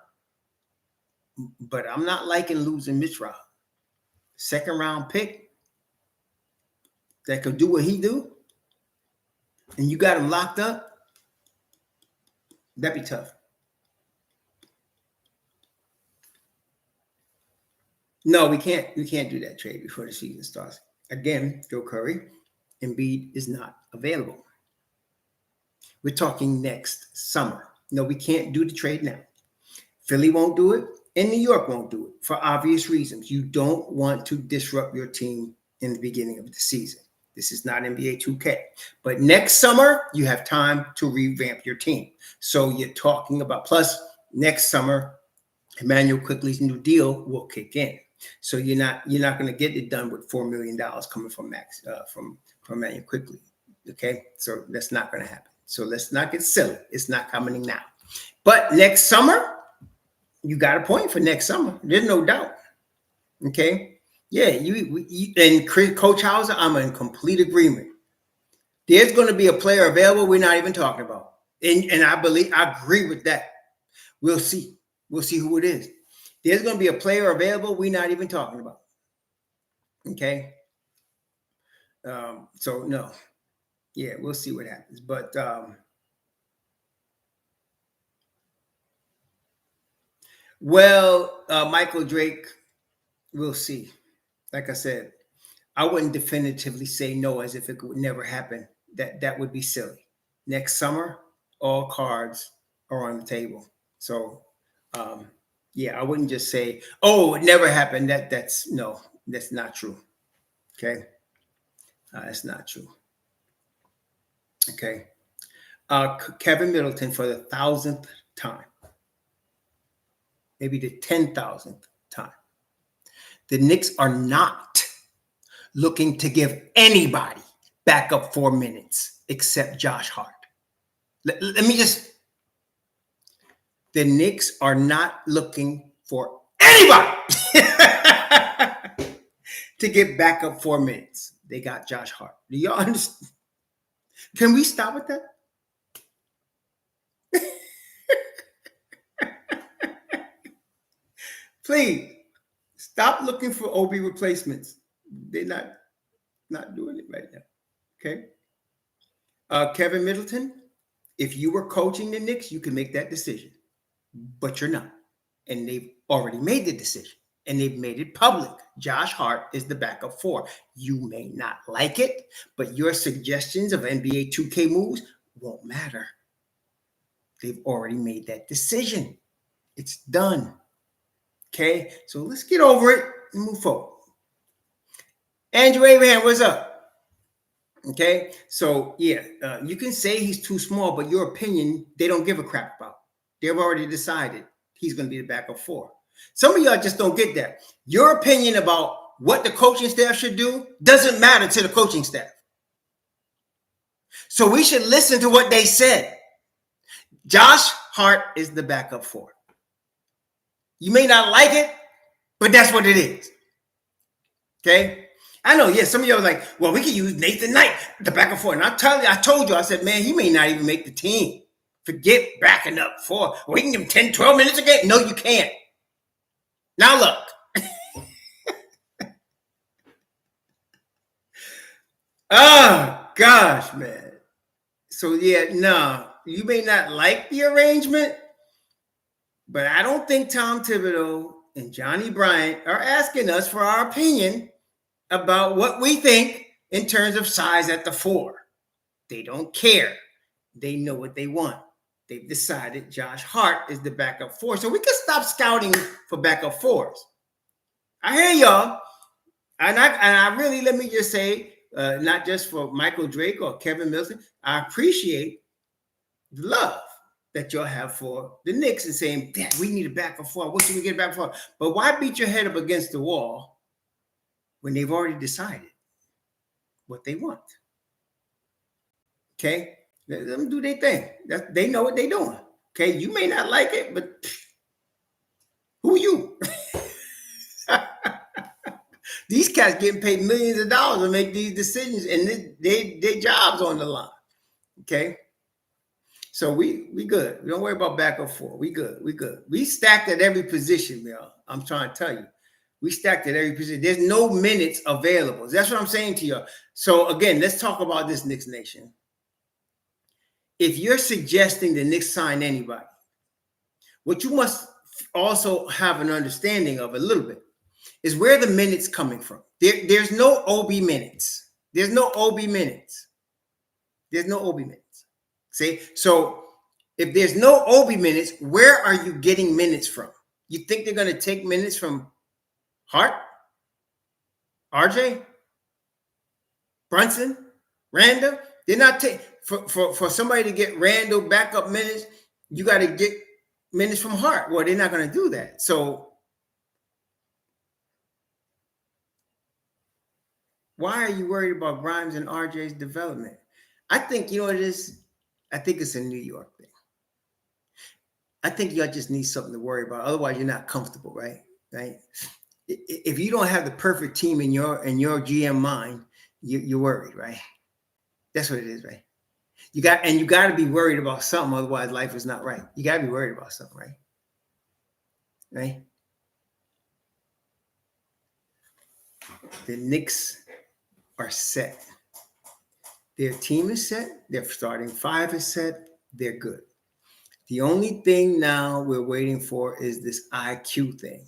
but I'm not liking losing Mitch Rob. Second round pick that could do what he do, and you got him locked up, that'd be tough. No, we can't. We can't do that trade before the season starts. Again, Joe Curry, Embiid is not available. We're talking next summer. No, we can't do the trade now. Philly won't do it, and New York won't do it for obvious reasons. You don't want to disrupt your team in the beginning of the season. This is not NBA 2K. But next summer, you have time to revamp your team. So you're talking about, plus next summer, Emmanuel Quickly's new deal will kick in. So you're not going to get it done with $4 million coming from from Emmanuel Quickly. Okay, so that's not going to happen. So let's not get silly. It's not coming now. But next summer, you got a point for next summer. There's no doubt. Okay, yeah, you and Coach Hauser, I'm in complete agreement. There's going to be a player available we're not even talking about, and I agree with that. We'll see. We'll see who it is. There's going to be a player available we're not even talking about. Okay. So no. Yeah, we'll see what happens. But Michael Drake, we'll see. Like I said, I wouldn't definitively say no as if it would never happen. That would be silly. Next summer, all cards are on the table. So yeah, I wouldn't just say, oh, it never happened. That's not true. Okay. That's not true. Okay. Kevin Middleton for the 1,000th time, maybe the 10,000th time. The Knicks are not looking to give anybody back up 4 minutes except Josh Hart. Let me just. The Knicks are not looking for anybody to get back up 4 minutes. They got Josh Hart. Do y'all understand? Can we stop with that? Please stop looking for OB replacements. They're not doing it right now. Okay. Kevin Middleton, if you were coaching the Knicks, you can make that decision. But you're not. And they've already made the decision. And they've made it public. Josh Hart is the backup 4. You may not like it, but your suggestions of NBA 2K moves won't matter. They've already made that decision. It's done. Okay? So let's get over it and move forward. Andrew Abraham, what's up? Okay? So, yeah, you can say he's too small, but your opinion, they don't give a crap about. They've already decided he's going to be the backup 4. Some of y'all just don't get that. Your opinion about what the coaching staff should do doesn't matter to the coaching staff. So we should listen to what they said. Josh Hart is the backup 4. You may not like it, but that's what it is. Okay? I know, yeah, some of y'all are like, well, we can use Nathan Knight, the backup 4. And I told you, I said, man, he may not even make the team. Forget backing up 4. We can give him 10, 12 minutes a game. No, you can't. Now look. Oh, gosh, man. So, yeah, no, you may not like the arrangement, but I don't think Tom Thibodeau and Johnny Bryant are asking us for our opinion about what we think in terms of size at the 4. They don't care. They know what they want. They've decided Josh Hart is the backup 4. So we can stop scouting for backup 4s. I hear y'all. And I really, let me just say, not just for Michael Drake or Kevin Middleton, I appreciate the love that y'all have for the Knicks and saying, yeah, we need a backup 4. What should we get a backup 4? But why beat your head up against the wall when they've already decided what they want? Okay? Let them do their thing. They know what they're doing. Okay? You may not like it, but who are you? These cats getting paid millions of dollars to make these decisions, and their jobs on the line. Okay? So we good. We don't worry about backup 4. We good. We good. We stacked at every position, y'all. I'm trying to tell you. We stacked at every position. There's no minutes available. That's what I'm saying to you. So again, let's talk about this Knicks Nation. If you're suggesting the Knicks sign anybody, what you must also have an understanding of a little bit is where the minutes coming from. There's no OB minutes. There's no OB minutes. There's no OB minutes. See? So if there's no OB minutes, where are you getting minutes from? You think they're going to take minutes from Hart, RJ, Brunson, Randall? They're not taking for somebody to get Randall backup minutes. You got to get minutes from Hart. Well, they're not going to do that. So why are you worried about Grimes and RJ's development? I think, you know what it is? I think it's a New York thing. I think y'all just need something to worry about. Otherwise, you're not comfortable, right? Right? If you don't have the perfect team in your GM mind, you're worried, right? That's what it is, right? You got to be worried about something. Otherwise, life is not right. You got to be worried about something, right? Right? The Knicks are set. Their team is set. Their starting five is set. They're good. The only thing now we're waiting for is this IQ thing.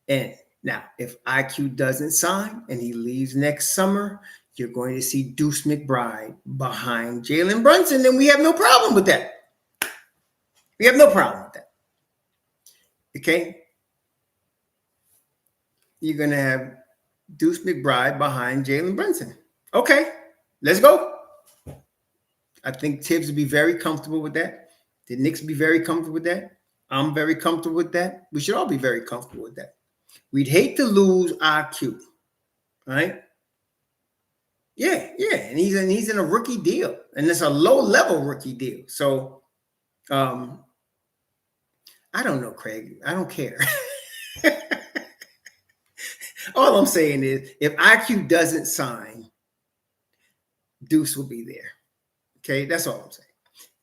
And now, if IQ doesn't sign and he leaves next summer, you're going to see Deuce McBride behind Jalen Brunson, and we have no problem with that. We have no problem with that. Okay? You're going to have Deuce McBride behind Jalen Brunson. Okay, let's go. I think Thibs would be very comfortable with that. The Knicks would be very comfortable with that. I'm very comfortable with that. We should all be very comfortable with that. We'd hate to lose IQ, right? Yeah, and he's in a rookie deal, and it's a low-level rookie deal. So, I don't know, Craig. I don't care. All I'm saying is, if IQ doesn't sign, Deuce will be there. Okay, that's all I'm saying.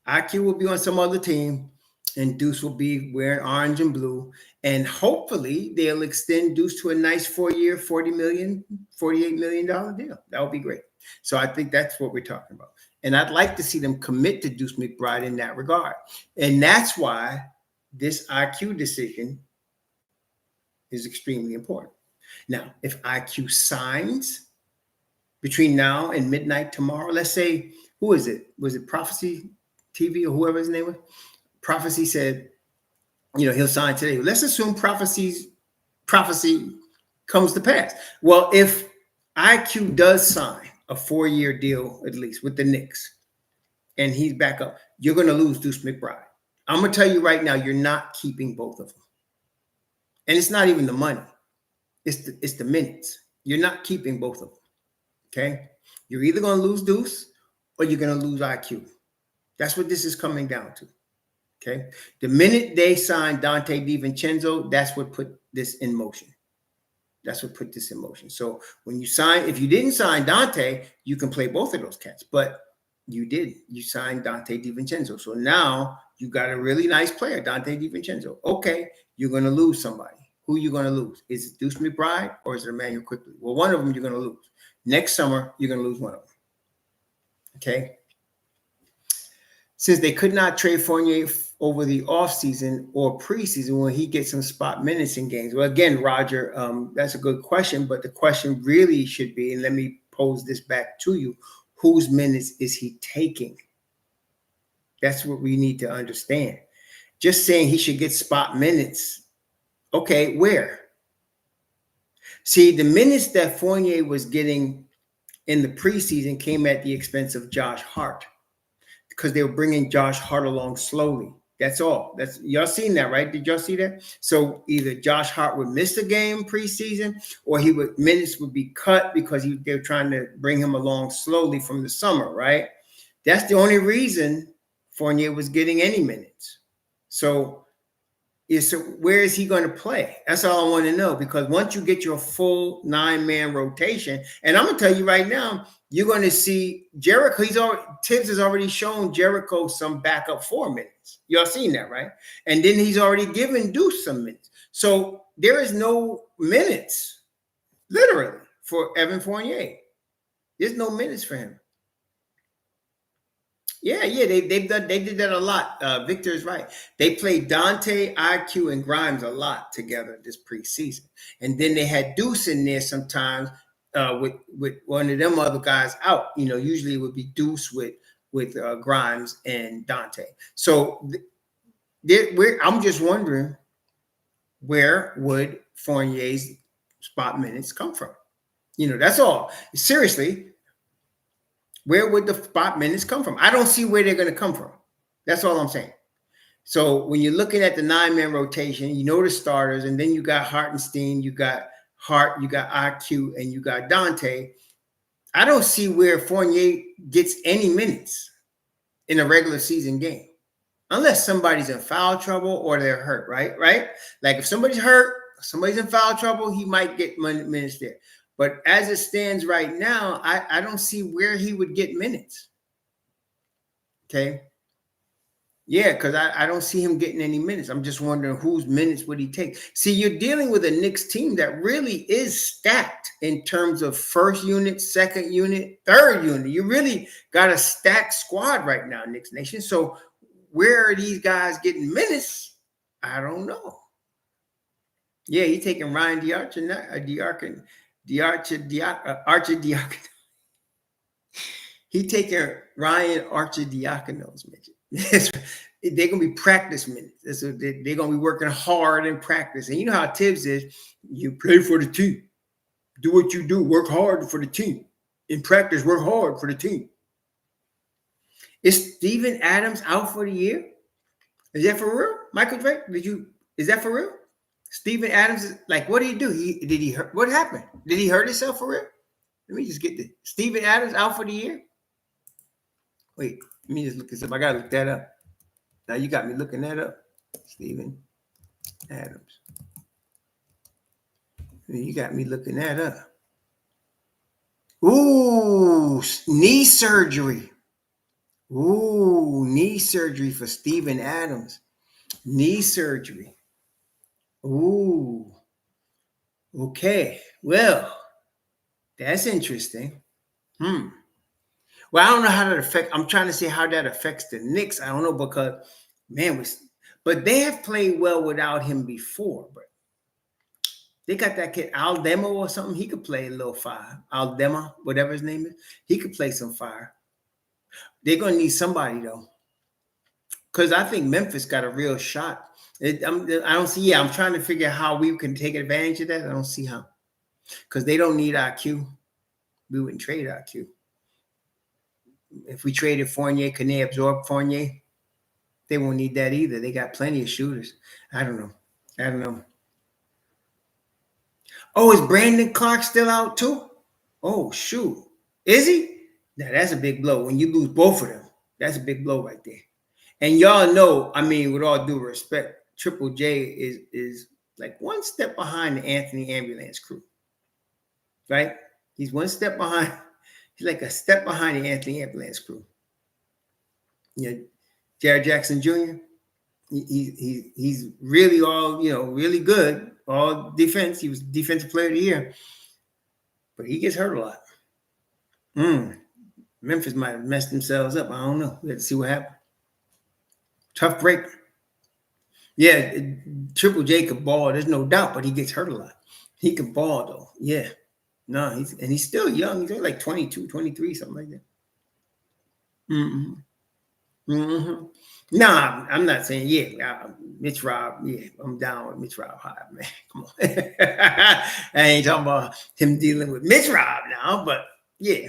IQ will be on some other team, and Deuce will be wearing orange and blue. And hopefully they'll extend Deuce to a nice 4-year, $48 million deal. That would be great. So I think that's what we're talking about. And I'd like to see them commit to Deuce McBride in that regard. And that's why this IQ decision is extremely important. Now, if IQ signs between now and midnight tomorrow, let's say, who is it? Was it Prophecy TV or whoever his name was? Prophecy said, he'll sign today. Let's assume prophecy comes to pass. Well, if IQ does sign a 4-year deal, at least with the Knicks, and he's back up, you're going to lose Deuce McBride. I'm going to tell you right now, you're not keeping both of them. And it's not even the money. It's the minutes. You're not keeping both of them. Okay? You're either going to lose Deuce or you're going to lose IQ. That's what this is coming down to. Okay. The minute they signed Donte DiVincenzo, that's what put this in motion. That's what put this in motion. So when you sign, if you didn't sign Donte, you can play both of those cats. But you did. You signed Donte DiVincenzo. So now you got a really nice player, Donte DiVincenzo. Okay, you're going to lose somebody. Who are you going to lose? Is it Deuce McBride or is it Emmanuel Quickly? Well, one of them you're going to lose. Next summer, you're going to lose one of them. Okay. Since they could not trade Fournier over the offseason or preseason when he gets some spot minutes in games. Well, again, Roger, that's a good question, but the question really should be, and let me pose this back to you, whose minutes is he taking? That's what we need to understand. Just saying he should get spot minutes. Okay, where? See, the minutes that Fournier was getting in the preseason came at the expense of Josh Hart, because they were bringing Josh Hart along slowly. That's all. That's y'all seen that, right? Did y'all see that? So either Josh Hart would miss a game preseason, or minutes would be cut because they were trying to bring him along slowly from the summer, right? That's the only reason Fournier was getting any minutes. So where is he going to play? That's all I want to know, because once you get your full 9-man rotation, and I'm going to tell you right now, you're going to see Jericho. Thibs has already shown Jericho some backup 4 minutes. Y'all seen that, right? And then he's already given Deuce some minutes. So there is no minutes, literally, for Evan Fournier. There's no minutes for him. Yeah, yeah, they did that a lot. Victor is right. They played Dante, IQ, and Grimes a lot together this preseason, and then they had Deuce in there sometimes with one of them other guys out. You know, usually it would be Deuce with Grimes and Dante. So I'm just wondering, where would Fournier's spot minutes come from? You know, that's all. Seriously, where would the spot minutes come from? I don't see where they're going to come from. That's all I'm saying. So when you're looking at the 9-man rotation, you know the starters, and then you got Hartenstein, you got Hart, you got IQ, and you got Dante. I don't see where Fournier gets any minutes in a regular season game, unless somebody's in foul trouble or they're hurt, right? Right? Like if somebody's hurt, somebody's in foul trouble, he might get minutes there. But as it stands right now, I don't see where he would get minutes. Okay. Yeah, because I don't see him getting any minutes. I'm just wondering whose minutes would he take. See, you're dealing with a Knicks team that really is stacked in terms of first unit, second unit, third unit. You really got a stacked squad right now, Knicks Nation. So where are these guys getting minutes? I don't know. Yeah, he's taking Ryan Diarkin. He taking Ryan Arcidiacono's minutes. They're gonna be practice minutes. So they're gonna be working hard in practice. And you know how Thibs is. You play for the team. Do what you do. Work hard for the team. In practice, work hard for the team. Is Steven Adams out for the year? Is that for real? Michael Drake? Is that for real? Steven Adams is like, what did he do? Did he hurt? What happened? Did he hurt himself for real? Let me just get this. Steven Adams out for the year? Wait, let me just look this up. I gotta look that up. Now you got me looking that up. Steven Adams. You got me looking that up. Ooh, knee surgery. Ooh, knee surgery for Steven Adams. Knee surgery. Ooh. Okay. Well, that's interesting. Well, I don't know how that affects. I'm trying to see how that affects the Knicks. I don't know because, man, but they have played well without him before. But they got that kid Aldemo or something. He could play a little fire. Aldema, whatever his name is, he could play some fire. They're gonna need somebody though, because I think Memphis got a real shot. I don't see. Yeah, I'm trying to figure out how we can take advantage of that. I don't see how, because they don't need IQ. We wouldn't trade IQ. If we traded Fournier, can they absorb Fournier? They won't need that either. They got plenty of shooters. I don't know. Oh, is Brandon Clark still out too? Oh, shoot. Is he? Now, that's a big blow. When you lose both of them, that's a big blow right there. And y'all know, I mean, with all due respect, Triple J is like one step behind the Anthony Ambulance crew, right? He's one step behind. He's like a step behind the Anthony Ambulance crew. Yeah, Jared Jackson Jr., he's really all, really good, all defense. He was defensive player of the year, but he gets hurt a lot. Memphis might have messed themselves up. I don't know. We have to see what happened. Tough break. Yeah, Triple J could ball. There's no doubt, but he gets hurt a lot. He could ball though. Yeah. No, he's still young. He's only like 22, 23, something like that. Nah, I'm not saying, Mitch Rob, I'm down with Mitch Rob high, man. Come on. I ain't talking about him dealing with Mitch Rob now, but yeah.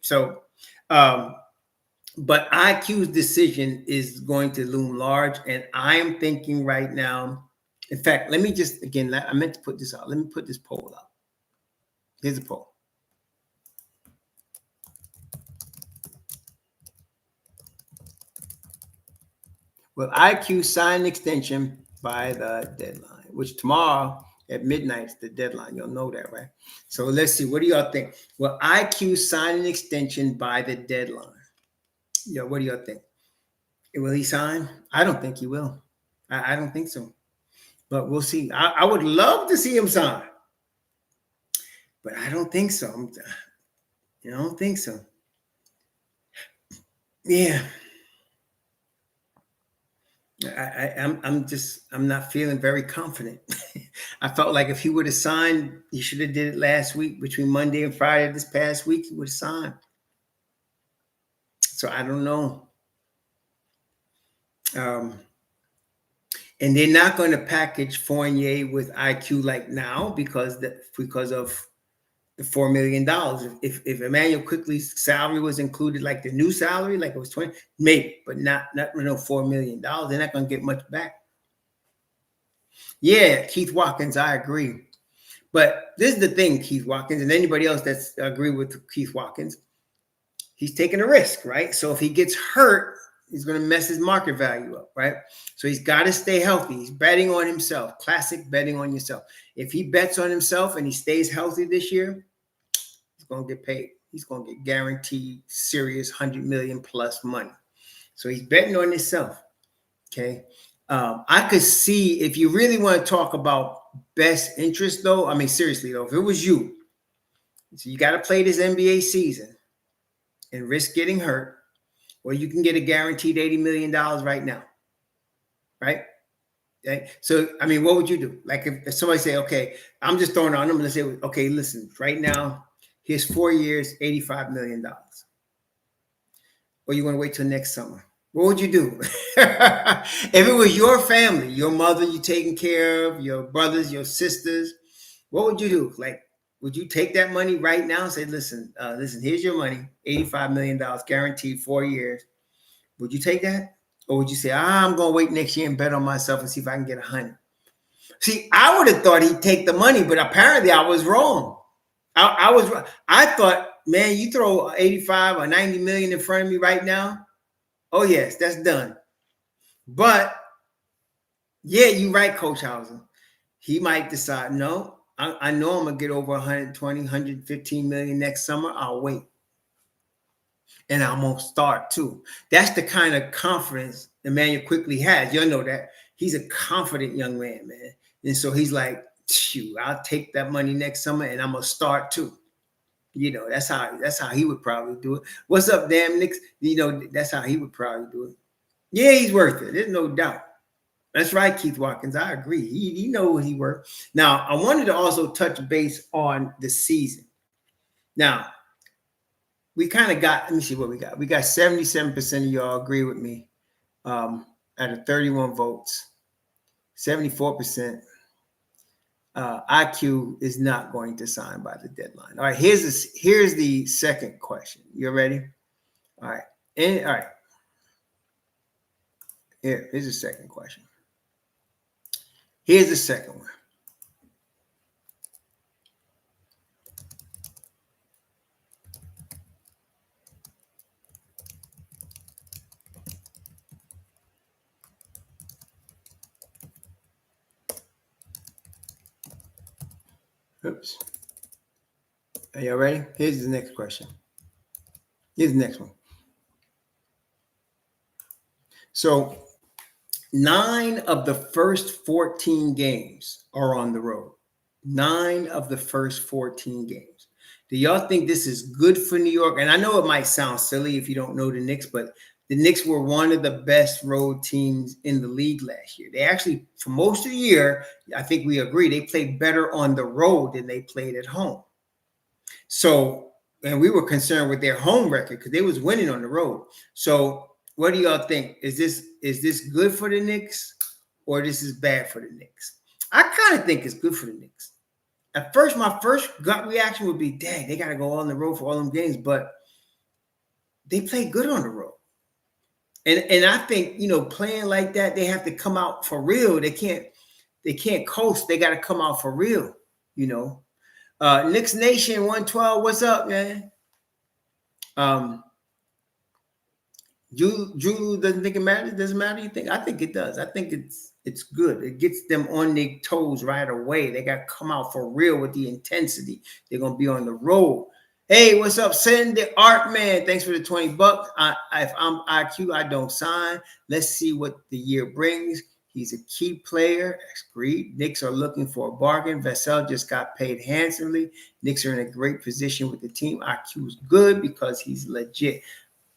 So, but IQ's decision is going to loom large, and I'm thinking right now, in fact, let me just, again, I meant to put this out. Let me put this poll out. Here's a poll. Will IQ sign an extension by the deadline, which tomorrow at midnight is the deadline. You'll know that, right? So let's see. What do y'all think? Will IQ sign an extension by the deadline? Yeah, what do y'all think? Will he sign? I don't think he will. I don't think so. But we'll see. I would love to see him sign. But I don't think so. I don't think so. Yeah. I'm not feeling very confident. I felt like if he would have signed, he should have did it last week between Monday and Friday this past week. He would have signed. So I don't know. And they're not going to package Fournier with IQ like now because of the $4 million. If Emmanuel Quickly's salary was included, like the new salary, like it was 20, maybe, but not $4 million. They're not going to get much back. Yeah, Keith Watkins, I agree. But this is the thing, Keith Watkins, and anybody else that's agree with Keith Watkins, he's taking a risk, right? So if he gets hurt, he's going to mess his market value up, right? So he's got to stay healthy. He's betting on himself. Classic betting on yourself. If he bets on himself and he stays healthy this year, he's going to get paid. He's going to get guaranteed serious 100 million plus money. So he's betting on himself. Okay. I could see, if you really want to talk about best interest, though, I mean, seriously, though, if it was you, so you got to play this NBA season and risk getting hurt, or you can get a guaranteed $80 million right now, right? Okay. So, I mean, what would you do? Like if somebody say, okay, I'm just throwing out a number, let's say, okay, listen, right now, here's 4 years, $85 million. Or you want to wait till next summer? What would you do? If it was your family, your mother you taking care of, your brothers, your sisters, what would you do? Like, would you take that money right now and say, listen, here's your money, $85 million guaranteed 4 years. Would you take that? Or would you say, I'm going to wait next year and bet on myself and see if I can get 100? See, I would have thought he'd take the money, but apparently I was wrong. I was wrong. I thought, man, you throw 85 or 90 million in front of me right now. Oh, yes, that's done. But, yeah, you're right, Coach Hauser. He might decide, no, I know I'm going to get over 120, 115 million next summer. I'll wait. And I'm going to start, too. That's the kind of confidence Emmanuel Quickly has. You'll know that. He's a confident young man. And so he's like, shoot, I'll take that money next summer, and I'm going to start, too. You know, that's how he would probably do it. What's up, damn Knicks? You know, that's how he would probably do it. Yeah, he's worth it. There's no doubt. That's right, Keith Watkins. I agree. He knows what he's worth. Now, I wanted to also touch base on the season. Now, we kind of got, let me see what we got. We got 77% of y'all agree with me out of 31 votes. 74%. IQ is not going to sign by the deadline. All right, here's the second question. You ready? All right. All right. Here's the second question. Here's the second one. Oops. Are y'all ready? Here's the next question. Here's the next one. So 9 of the first 14 games are on the road. 9 of the first 14 games. Do y'all think this is good for New York? And I know it might sound silly if you don't know the Knicks, but the Knicks were one of the best road teams in the league last year. They actually, for most of the year, I think we agree, they played better on the road than they played at home. So, and we were concerned with their home record because they was winning on the road. So, what do y'all think? Is this good for the Knicks or this is bad for the Knicks? I kind of think it's good for the Knicks. At first, my first gut reaction would be, dang, they got to go on the road for all them games, but they play good on the road. And I think, you know, playing like that, they have to come out for real. They can't coast. They got to come out for real, you know. Knicks Nation 112, what's up, man? Drew doesn't think it matters. Doesn't matter. You think? I think it does. I think it's good. It gets them on their toes right away. They got to come out for real with the intensity. They're gonna be on the road. Hey, what's up? Send the art man. Thanks for the $20. If I'm IQ, I don't sign. Let's see what the year brings. He's a key player. Agreed. Knicks are looking for a bargain. Vassell just got paid handsomely. Knicks are in a great position with the team. IQ is good because he's legit.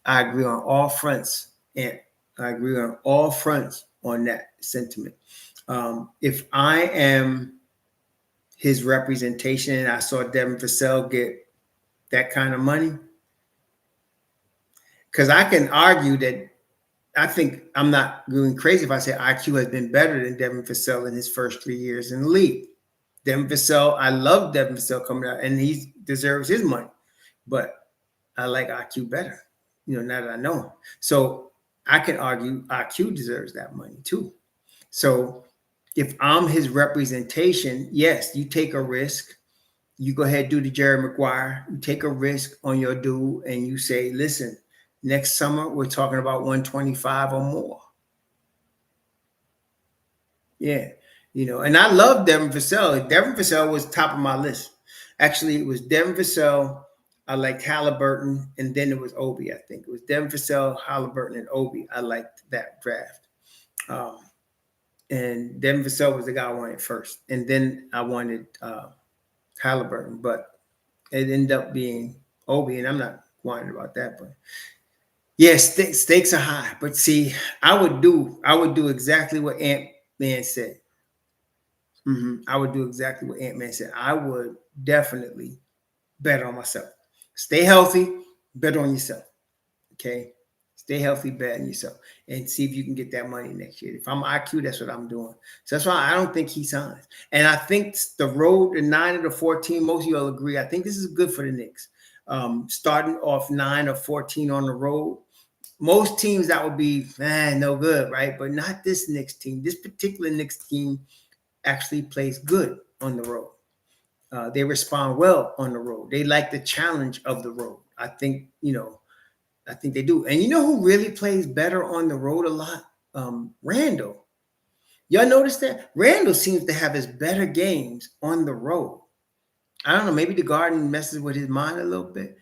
I agree on all fronts. And I agree on all fronts on that sentiment. If I am his representation and I saw Devin Vassell get that kind of money, because I can argue that I think I'm not going crazy if I say IQ has been better than Devin Vassell in his first 3 years in the league. Devin Vassell, I love Devin Vassell coming out, and he deserves his money, but I like IQ better, now that I know him. So I can argue IQ deserves that money too. So if I'm his representation, yes, you take a risk. You go ahead, do the Jerry Maguire. You take a risk on your dude, and you say, listen, next summer, we're talking about 125 or more. Yeah. And I love Devin Vassell. Devin Vassell was top of my list. Actually, it was Devin Vassell. I liked Halliburton, and then it was Obi, I think. It was Devin Vassell, Halliburton, and Obi. I liked that draft. And Devin Vassell was the guy I wanted first. And then I wanted Halliburton, but it ended up being Obi, and I'm not whining about that, but yes, stakes are high. But see, I would do exactly what Ant-Man said. I would do exactly what Ant-Man said. I would definitely bet on myself. Stay healthy, bet on yourself. Okay? Stay healthy, bet on yourself, and see if you can get that money next year. If I'm IQ, that's what I'm doing. So that's why I don't think he signs. And I think the road to 9 of the 14, most of you all agree, I think this is good for the Knicks. Starting off 9 or 14 on the road. Most teams that would be no good, right? But not this Knicks team. This particular Knicks team actually plays good on the road. They respond well on the road. They like the challenge of the road. I think they do. And you know who really plays better on the road a lot? Randall. Y'all notice that? Randall seems to have his better games on the road. I don't know. Maybe the Garden messes with his mind a little bit.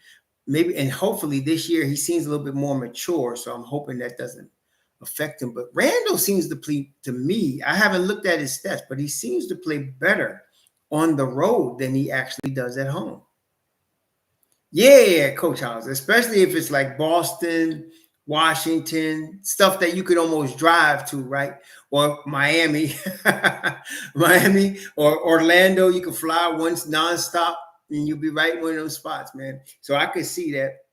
Maybe, and hopefully this year he seems a little bit more mature. So I'm hoping that doesn't affect him. But Randall seems to play, to me, I haven't looked at his stats, but he seems to play better on the road than he actually does at home. Yeah, Coach House, especially if it's like Boston, Washington, stuff that you could almost drive to, right? Or Miami, Miami or Orlando, you can fly once nonstop and you'll be right in one of those spots, man. So I could see that.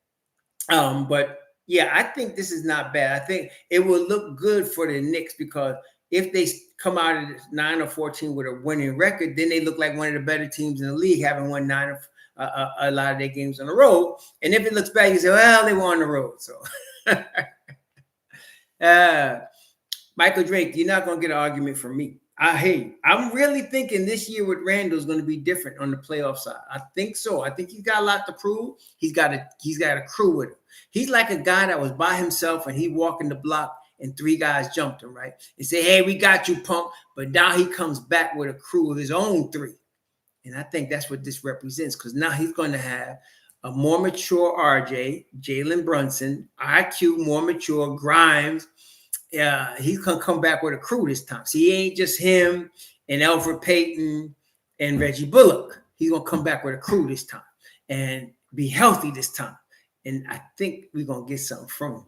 But yeah, I think this is not bad. I think it will look good for the Knicks because if they come out of 9 or 14 with a winning record, then they look like one of the better teams in the league, having won 9 or a lot of their games on the road. And if it looks bad, you say, well, they were on the road. So Michael Drake, you're not going to get an argument from me. I'm really thinking this year with Randall is going to be different on the playoff side. I think so. I think he's got a lot to prove. He's got a crew with him. He's like a guy that was by himself and he walking the block and 3 guys jumped him, right? And say, hey, we got you, punk. But now he comes back with a crew of his own 3. And I think that's what this represents because now he's going to have a more mature RJ, Jalen Brunson, IQ, more mature, Grimes. He's going to come back with a crew this time. See, he ain't just him and Alfred Payton and Reggie Bullock. He's going to come back with a crew this time and be healthy this time. And I think we're going to get something from him.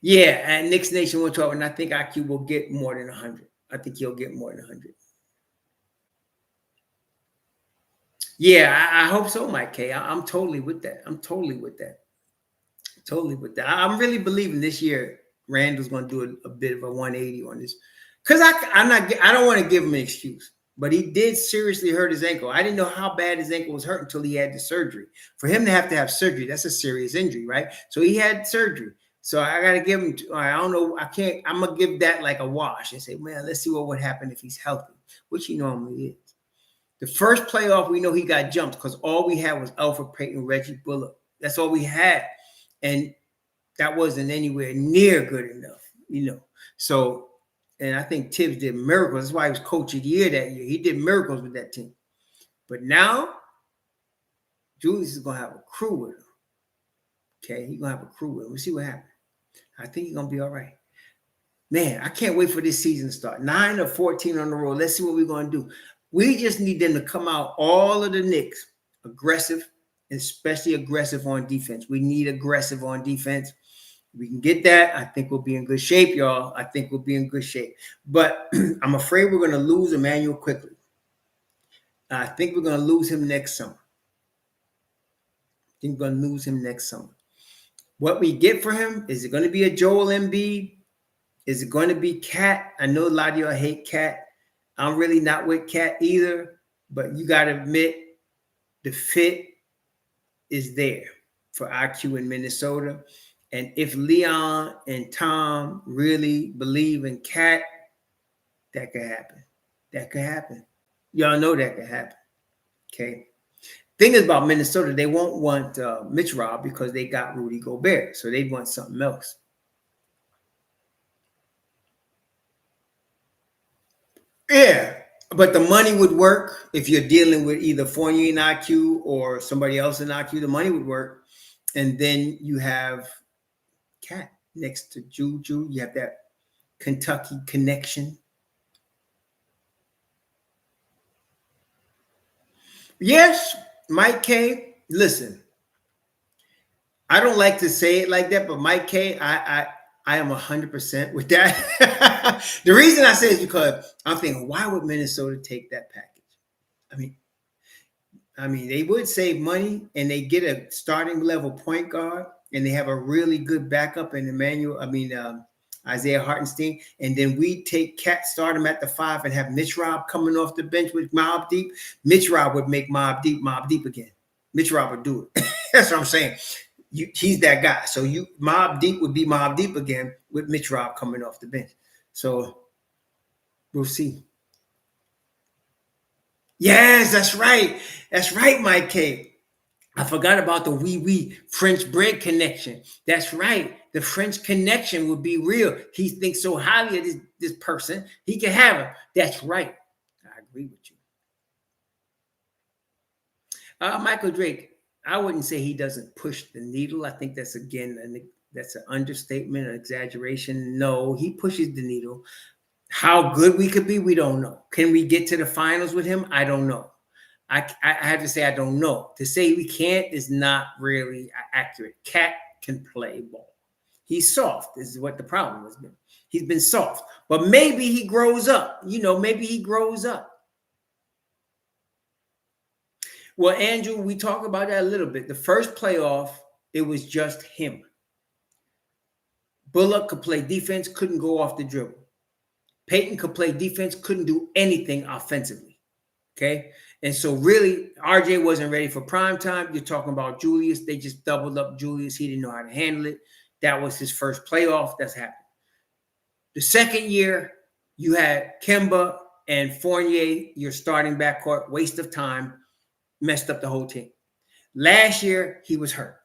Yeah, and Knicks Nation 112, and I think IQ will get more than 100. I think he'll get more than 100. Yeah, I hope so, Mike K. I'm totally with that. I'm totally with that. I'm really believing this year Randall's going to do a bit of a 180 on this because I don't want to give him an excuse, but he did seriously hurt his ankle. I didn't know how bad his ankle was hurt until he had the surgery. For him to have surgery, that's a serious injury, right? So he had surgery. So I got to give him. I don't know. I can't. I'm gonna give that like a wash and say, man, let's see what would happen if he's healthy, which he normally is. The first playoff, we know he got jumped because all we had was Alfred Payton, Reggie Bullock. That's all we had. And that wasn't anywhere near good enough, So, and I think Thibs did miracles. That's why he was coach of the year that year. He did miracles with that team. But now, Julius is going to have a crew with him. Okay, he's going to have a crew with him. We'll see what happens. I think he's going to be all right. Man, I can't wait for this season to start. 9 or 14 on the road. Let's see what we're going to do. We just need them to come out, all of the Knicks, aggressive, especially aggressive on defense. We need aggressive on defense. We can get that. I think we'll be in good shape, y'all. I think we'll be in good shape. But I'm afraid we're going to lose Emmanuel quickly. I think we're going to lose him next summer. What we get for him, is it going to be a Joel Embiid? Is it going to be Cat? I know a lot of y'all hate Cat. I'm really not with Cat either, but you got to admit the fit is there for IQ in Minnesota. And if Leon and Tom really believe in Cat, that could happen. That could happen. Y'all know that could happen. Okay. Thing is about Minnesota, they won't want Mitch Rob because they got Rudy Gobert. So they want something else. Yeah. But the money would work if you're dealing with either Fournier in IQ or somebody else in IQ. The money would work. And then you have Cat next to Juju. You have that Kentucky connection. Yes, Mike K. Listen, I don't like to say it like that, but Mike K. I am 100% with that. The reason I say it is because I'm thinking, why would Minnesota take that package? I mean, they would save money and they get a starting level point guard and they have a really good backup in Isaiah Hartenstein. And then we take Cat, start him at the 5 and have Mitch Rob coming off the bench with Mobb Deep. Mitch Rob would make Mobb Deep again. Mitch Rob would do it. That's what I'm saying. He's that guy. So Mobb Deep would be Mobb Deep again with Mitch Rob coming off the bench. So we'll see. Yes, that's right. That's right, Mike K. I forgot about the wee French bread connection. That's right. The French connection would be real. He thinks so highly of this person. He can have her. That's right. I agree with you. Michael Drake, I wouldn't say he doesn't push the needle. I think that's, again, that's an understatement, an exaggeration. No, he pushes the needle. How good we could be, we don't know. Can we get to the finals with him? I don't know. I have to say I don't know. To say we can't is not really accurate. Cat can play ball. He's soft. This is what the problem has been. He's been soft. But maybe he grows up. Maybe he grows up. Well, Andrew, we talked about that a little bit. The first playoff, it was just him. Bullock could play defense, couldn't go off the dribble. Peyton could play defense, couldn't do anything offensively. Okay? And so really, RJ wasn't ready for prime time. You're talking about Julius. They just doubled up Julius. He didn't know how to handle it. That was his first playoff. That's happened. The second year, you had Kemba and Fournier, your starting backcourt, waste of time, messed up the whole team. Last year, he was hurt,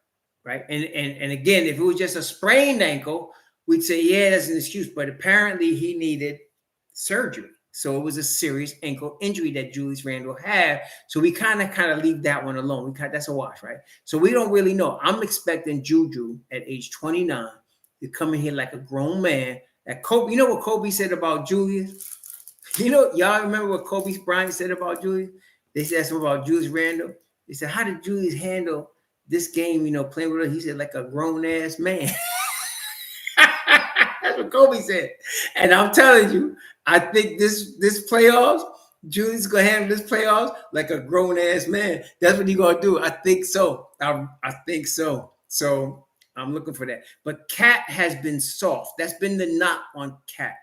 right? And again, if it was just a sprained ankle, we'd say, yeah, that's an excuse. But apparently he needed surgery. So it was a serious ankle injury that Julius Randle had. So we kind of leave that one alone. That's a wash, right? So we don't really know. I'm expecting Juju at age 29 to come in here like a grown man. That Kobe, you know what Kobe said about Julius? Y'all remember what Kobe Bryant said about Julius? They asked him about Julius Randle. They said, how did Julius handle this game, playing with her? He said, like a grown-ass man. That's what Kobe said. And I'm telling you, I think this playoffs, Julius going to handle this playoffs like a grown-ass man. That's what he's going to do. I think so. I think so. So I'm looking for that. But Cat has been soft. That's been the knock on Cat.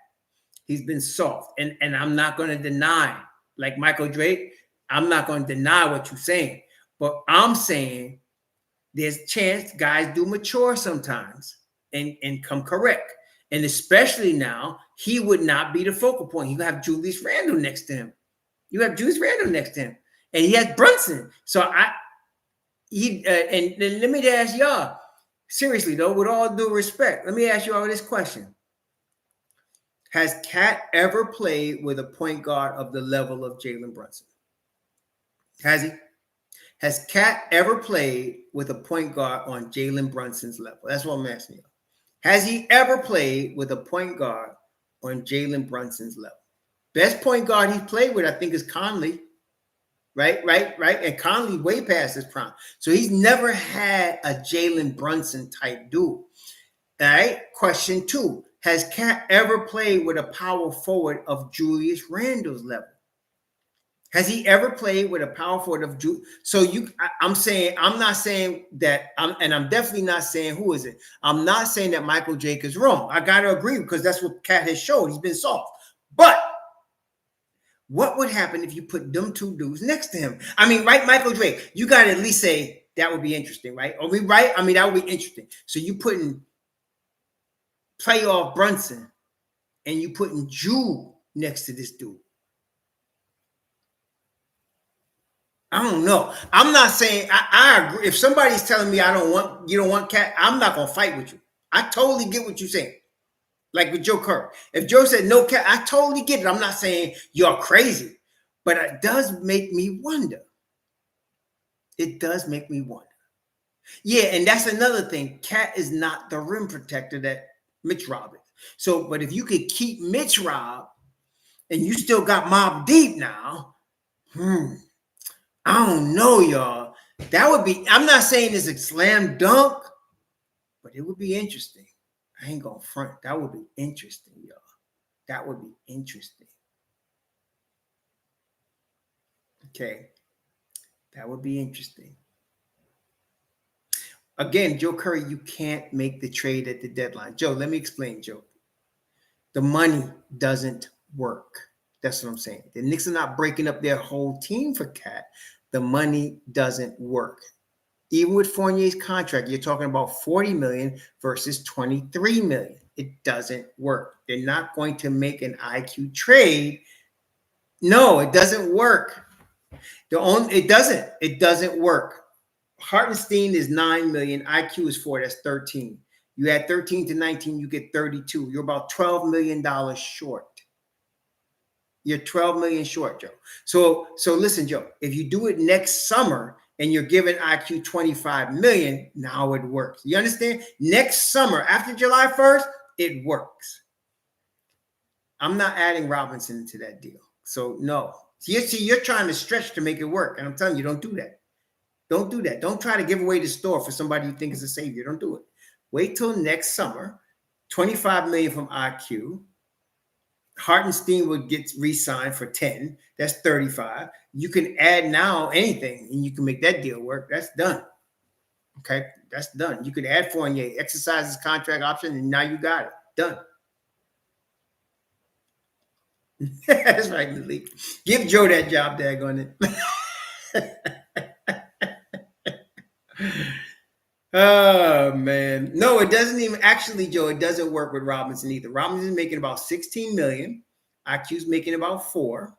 He's been soft. And I'm not going to deny, like Michael Drake, I'm not going to deny what you're saying. But I'm saying there's a chance guys do mature sometimes and come correct. And especially now, he would not be the focal point. You have Julius Randle next to him. And he has Brunson. So and let me ask y'all, seriously though, with all due respect, let me ask you all this question. Has Cat ever played with a point guard of the level of Jalen Brunson? Has he? Has Cat ever played with a point guard on Jalen Brunson's level? That's what I'm asking you. Has he ever played with a point guard on Jalen Brunson's level? Best point guard he's played with, I think, is Conley. Right. And Conley way past his prime. So he's never had a Jalen Brunson type dude. All right. Question 2. Has Cat ever played with a power forward of Julius Randle's level? Has he ever played with a power forward of Julius? So I'm saying, I'm not saying that, and I'm definitely not saying, who is it? I'm not saying that Michael Drake is wrong. I got to agree because that's what Cat has showed. He's been soft. But what would happen if you put them two dudes next to him? I mean, right, Michael Drake, you got to at least say that would be interesting, right? Are we right? I mean, that would be interesting. So you putting playoff Brunson and you putting Jewel next to this dude. I don't know. I'm not saying I agree. If somebody's telling me you don't want Cat, I'm not gonna fight with you. I totally get what you're saying. Like with Joe Kerr. If Joe said no Cat, I totally get it. I'm not saying you're crazy, but it does make me wonder. It does make me wonder. Yeah, and that's another thing. Cat is not the rim protector that Mitch Rob is. So, but if you could keep Mitch Rob and you still got Mobb Deep now, I don't know, y'all. That would be, I'm not saying it's a slam dunk, but it would be interesting. I ain't gonna front. That would be interesting, y'all. That would be interesting. Okay. That would be interesting. Again, Joe Curry, you can't make the trade at the deadline. Joe, let me explain, Joe. The money doesn't work. That's what I'm saying. The Knicks are not breaking up their whole team for Cat. The money doesn't work. Even with Fournier's contract, you're talking about $40 million versus $23 million. It doesn't work. They're not going to make an IQ trade. No, it doesn't work. It doesn't work. Hartenstein is $9 million. IQ is $4 million. That's 13. You add 13 to 19, you get 32. You're about $12 million short. You're $12 million short, Joe. So listen, Joe, if you do it next summer and you're giving IQ $25 million, now it works. You understand? Next summer, after July 1st, it works. I'm not adding Robinson into that deal. So no. You're trying to stretch to make it work. And I'm telling you, don't do that. Don't do that. Don't try to give away the store for somebody you think is a savior. Don't do it. Wait till next summer. $25 million from IQ. Hartenstein would get re-signed for 10. That's 35. You can add now anything and you can make that deal work. That's done. Okay, that's done. You can add Fournier, exercise his contract option, and now you got it. Done. That's right, Malik. Give Joe that job, daggone it. Oh, man. No, it doesn't even, actually, Joe, it doesn't work with Robinson either. Robinson's making about $16 million. IQ's making about 4.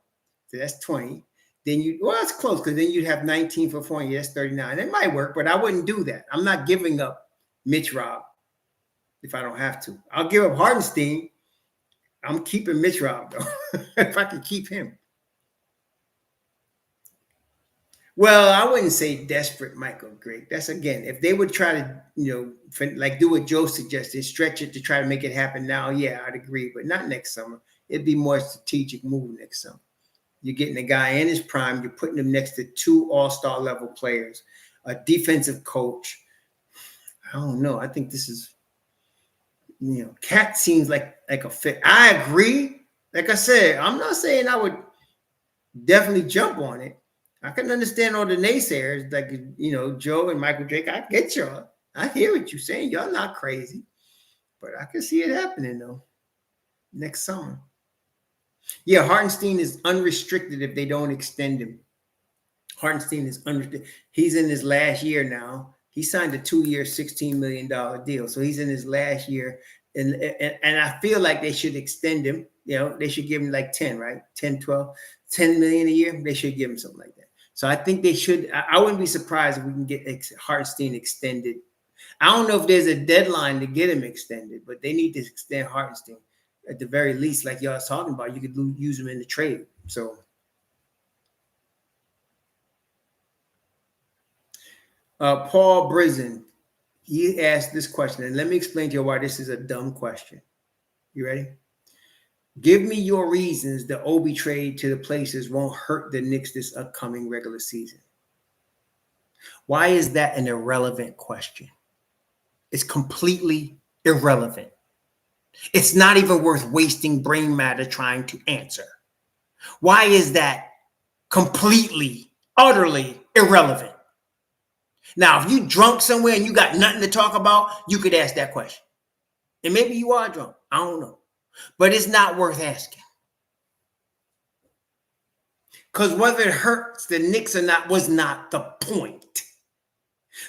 So that's 20. Then it's close because then you'd have 19 for Fournier. That's 39. It might work, but I wouldn't do that. I'm not giving up Mitch Rob if I don't have to. I'll give up Hartenstein. I'm keeping Mitch Rob, though, if I can keep him. Well, I wouldn't say desperate, Michael Drake. That's, again, if they would try to, do what Joe suggested, stretch it to try to make it happen now, yeah, I'd agree, but not next summer. It'd be more strategic move next summer. You're getting a guy in his prime. You're putting him next to 2 all-star level players, a defensive coach. I don't know. I think this is, Cat seems like a fit. I agree. Like I said, I'm not saying I would definitely jump on it. I can understand all the naysayers, like, Joe and Michael Drake. I get y'all. I hear what you're saying. Y'all not crazy. But I can see it happening, though, next summer. Yeah, Hartenstein is unrestricted if they don't extend him. Hartenstein is unrestricted. He's in his last year now. He signed a 2-year, $16 million deal. So he's in his last year. And I feel like they should extend him. They should give him like 10, right? 10, 12, 10 million a year. They should give him something like that. So I think they should. I wouldn't be surprised if we can get Hartenstein extended. I don't know if there's a deadline to get him extended, but they need to extend Hartenstein at the very least, like y'all was talking about. You could use him in the trade. So Paul Brizin, he asked this question, and let me explain to you why this is a dumb question. You ready? Give me your reasons the Obi trade to the places won't hurt the Knicks this upcoming regular season. Why is that an irrelevant question? It's completely Irrelevant. It's not even worth wasting brain matter trying to answer. Why is that completely, utterly irrelevant? Now, if you drunk somewhere and you got nothing to talk about, you could ask that question. And maybe you are drunk. I don't know. But it's not worth asking. Because whether it hurts the Knicks or not was not the point.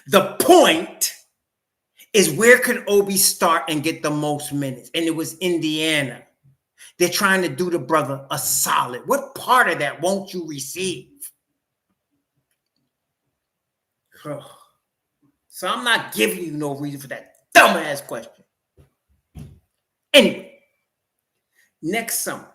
The point is where could Obi start and get the most minutes? And it was Indiana. They're trying to do the brother a solid. What part of that won't you receive? So I'm not giving you no reason for that dumbass question. Anyway, next summer.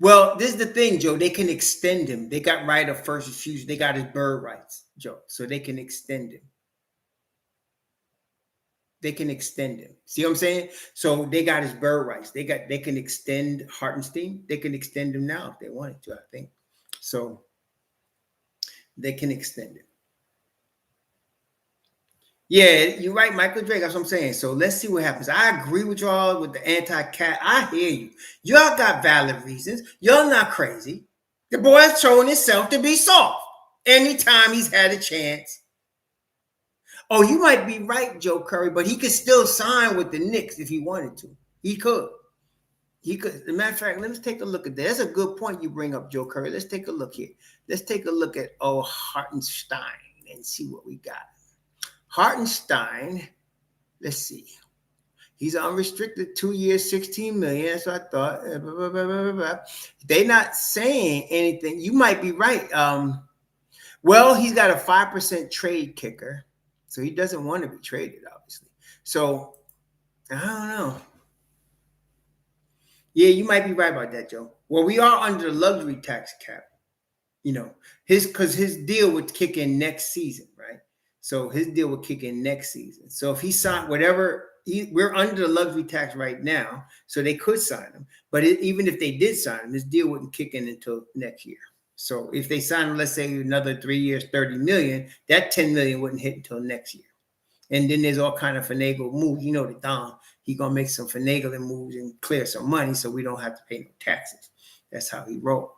Well, this is the thing, Joe. They can extend him. They got right of first refusal. They got his bird rights, Joe. So they can extend him. See what I'm saying? So they got his bird rights. They can extend Hartenstein. They can extend him now if they wanted to, I think. So they can extend it. Yeah, you're right, Michael Drake. That's what I'm saying. So let's see what happens. I agree with y'all with the anti-cat. I hear you. Y'all got valid reasons. Y'all not crazy. The boy has shown himself to be soft anytime he's had a chance. Oh, you might be right, Joe Curry, but he could still sign with the Knicks if he wanted to. He could. As a matter of fact, let's take a look at that. That's a good point you bring up, Joe Curry. Let's take a look here. Let's take a look at Hartenstein and see what we got. Hartenstein, let's see. He's unrestricted, 2 years, $16 million. That's what I thought. They're not saying anything. You might be right. Well, he's got a 5% trade kicker, so he doesn't want to be traded, obviously. So I don't know. Yeah, you might be right about that, Joe. Well, we are under the luxury tax cap. You know, because his deal would kick in next season, right? So his deal would kick in next season. So if he signed whatever, we're under the luxury tax right now, so they could sign him. But even if they did sign him, his deal wouldn't kick in until next year. So if they sign him, let's say another 3 years, $30 million, that $10 million wouldn't hit until next year. And then there's all kind of finagle moves. You know the Don, he gonna make some finagling moves and clear some money so we don't have to pay no taxes. That's how he rolls.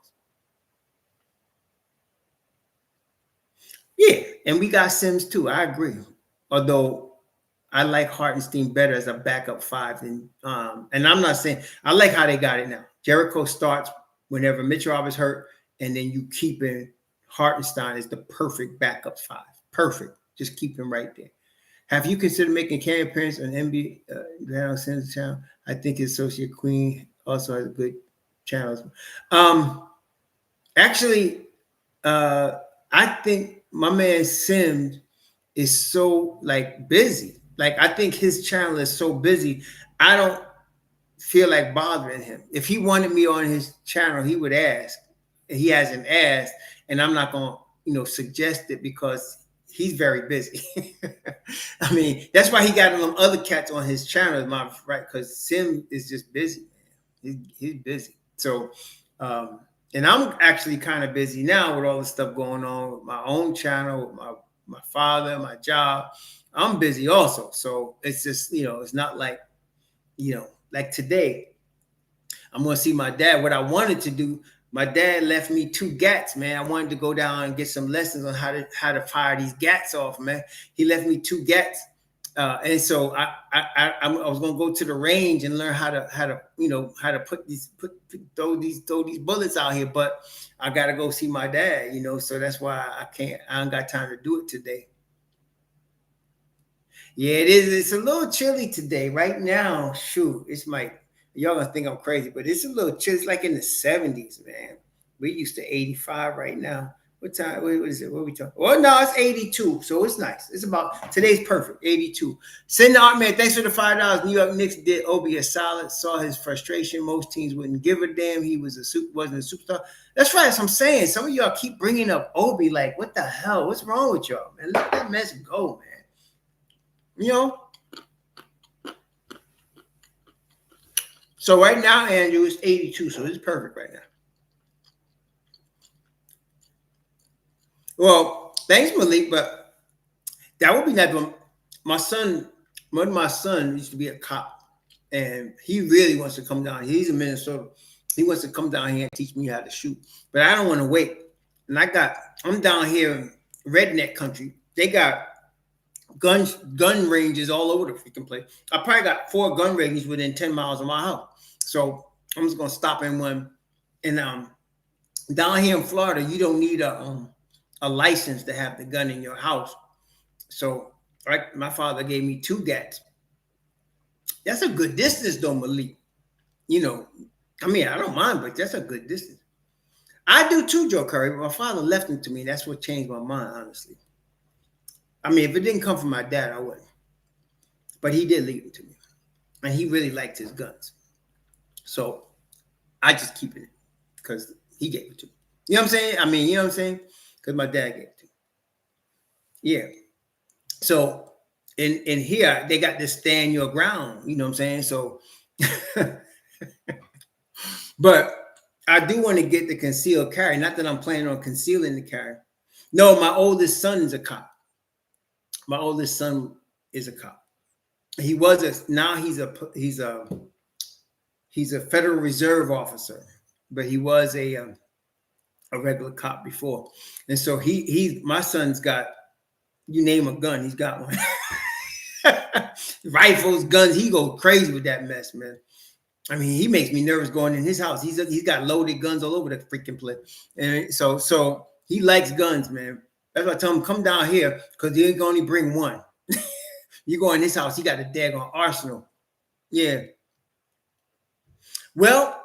Yeah, and we got Sims too. I agree. Although I like Hartenstein better as a backup five than and I'm not saying I like how they got it now. Jericho starts whenever Mitch Roberts hurt, and then you keep in Hartenstein as the perfect backup five. Perfect. Just keep him right there. Have you considered making cameo appearance on NBA Sims channel? I think his associate Queen also has a good channel. Actually, I think my man Sims is so busy. I think his channel is so busy. I don't feel like bothering him. If he wanted me on his channel, he would ask. He hasn't asked, and I'm not gonna, suggest it because he's very busy. I mean, that's why he got them other cats on his channel, right? Because Sim is just busy, man. He's busy. So, and I'm actually kind of busy now with all the stuff going on with my own channel, with my father, my job. I'm busy also. So it's just, it's not like, like today, I'm going to see my dad. What I wanted to do, my dad left me 2 gats, man. I wanted to go down and get some lessons on how to fire these gats off, man. He left me 2 gats. And so I was gonna go to the range and learn how to throw these bullets out here, but I gotta go see my dad, so that's why I don't got time to do it today. Yeah, it is. It's a little chilly today. Right now, shoot, y'all gonna think I'm crazy, but it's a little chilly. It's like in the 70s, man. We're used to 85 right now. What time? What is it? What are we talking? Well, no, it's 82, so it's nice. Today's perfect, 82. Send the art man. Thanks for the $5. New York Knicks did Obi a solid. Saw his frustration. Most teams wouldn't give a damn. He wasn't a superstar. That's right. That's what I'm saying. Some of y'all keep bringing up Obi. Like, what the hell? What's wrong with y'all, man? Let that mess go, man. So right now, Andrew, it's 82, so it's perfect right now. Well, thanks, Malik, but that would be nice. My son, one of my sons used to be a cop, and he really wants to come down. He's in Minnesota. He wants to come down here and teach me how to shoot, but I don't want to wait. And I'm down here in redneck country. They got gun ranges all over the freaking place. I probably got 4 gun ranges within 10 miles of my house. So I'm just gonna stop in one. And down here in Florida, you don't need a license to have the gun in your house. So right, my father gave me 2 gats. That's a good distance though, Malik. You know, I mean, I don't mind, but that's a good distance. I do too, Joe Curry, but my father left them to me. That's what changed my mind, honestly. I mean, if it didn't come from my dad, I wouldn't. But he did leave them to me. And he really liked his guns. So I just keep it because he gave it to me. You know what I'm saying? I mean, you know what I'm saying? Because my dad gave it to me. Yeah. So in here, they got this stand your ground. You know what I'm saying? So, but I do want to get the concealed carry. Not that I'm planning on concealing the carry. No, my oldest son is a cop. My oldest son is a cop. He was now he's a Federal Reserve officer, but he was a regular cop before. And so my son's got, you name a gun, he's got one. Rifles, guns, he go crazy with that mess, man. I mean, he makes me nervous going in his house. He's got loaded guns all over the freaking place. And so he likes guns, man. That's why I tell him, come down here, because you ain't gonna only bring one. You go in his house, he got a daggone arsenal. Yeah. Well,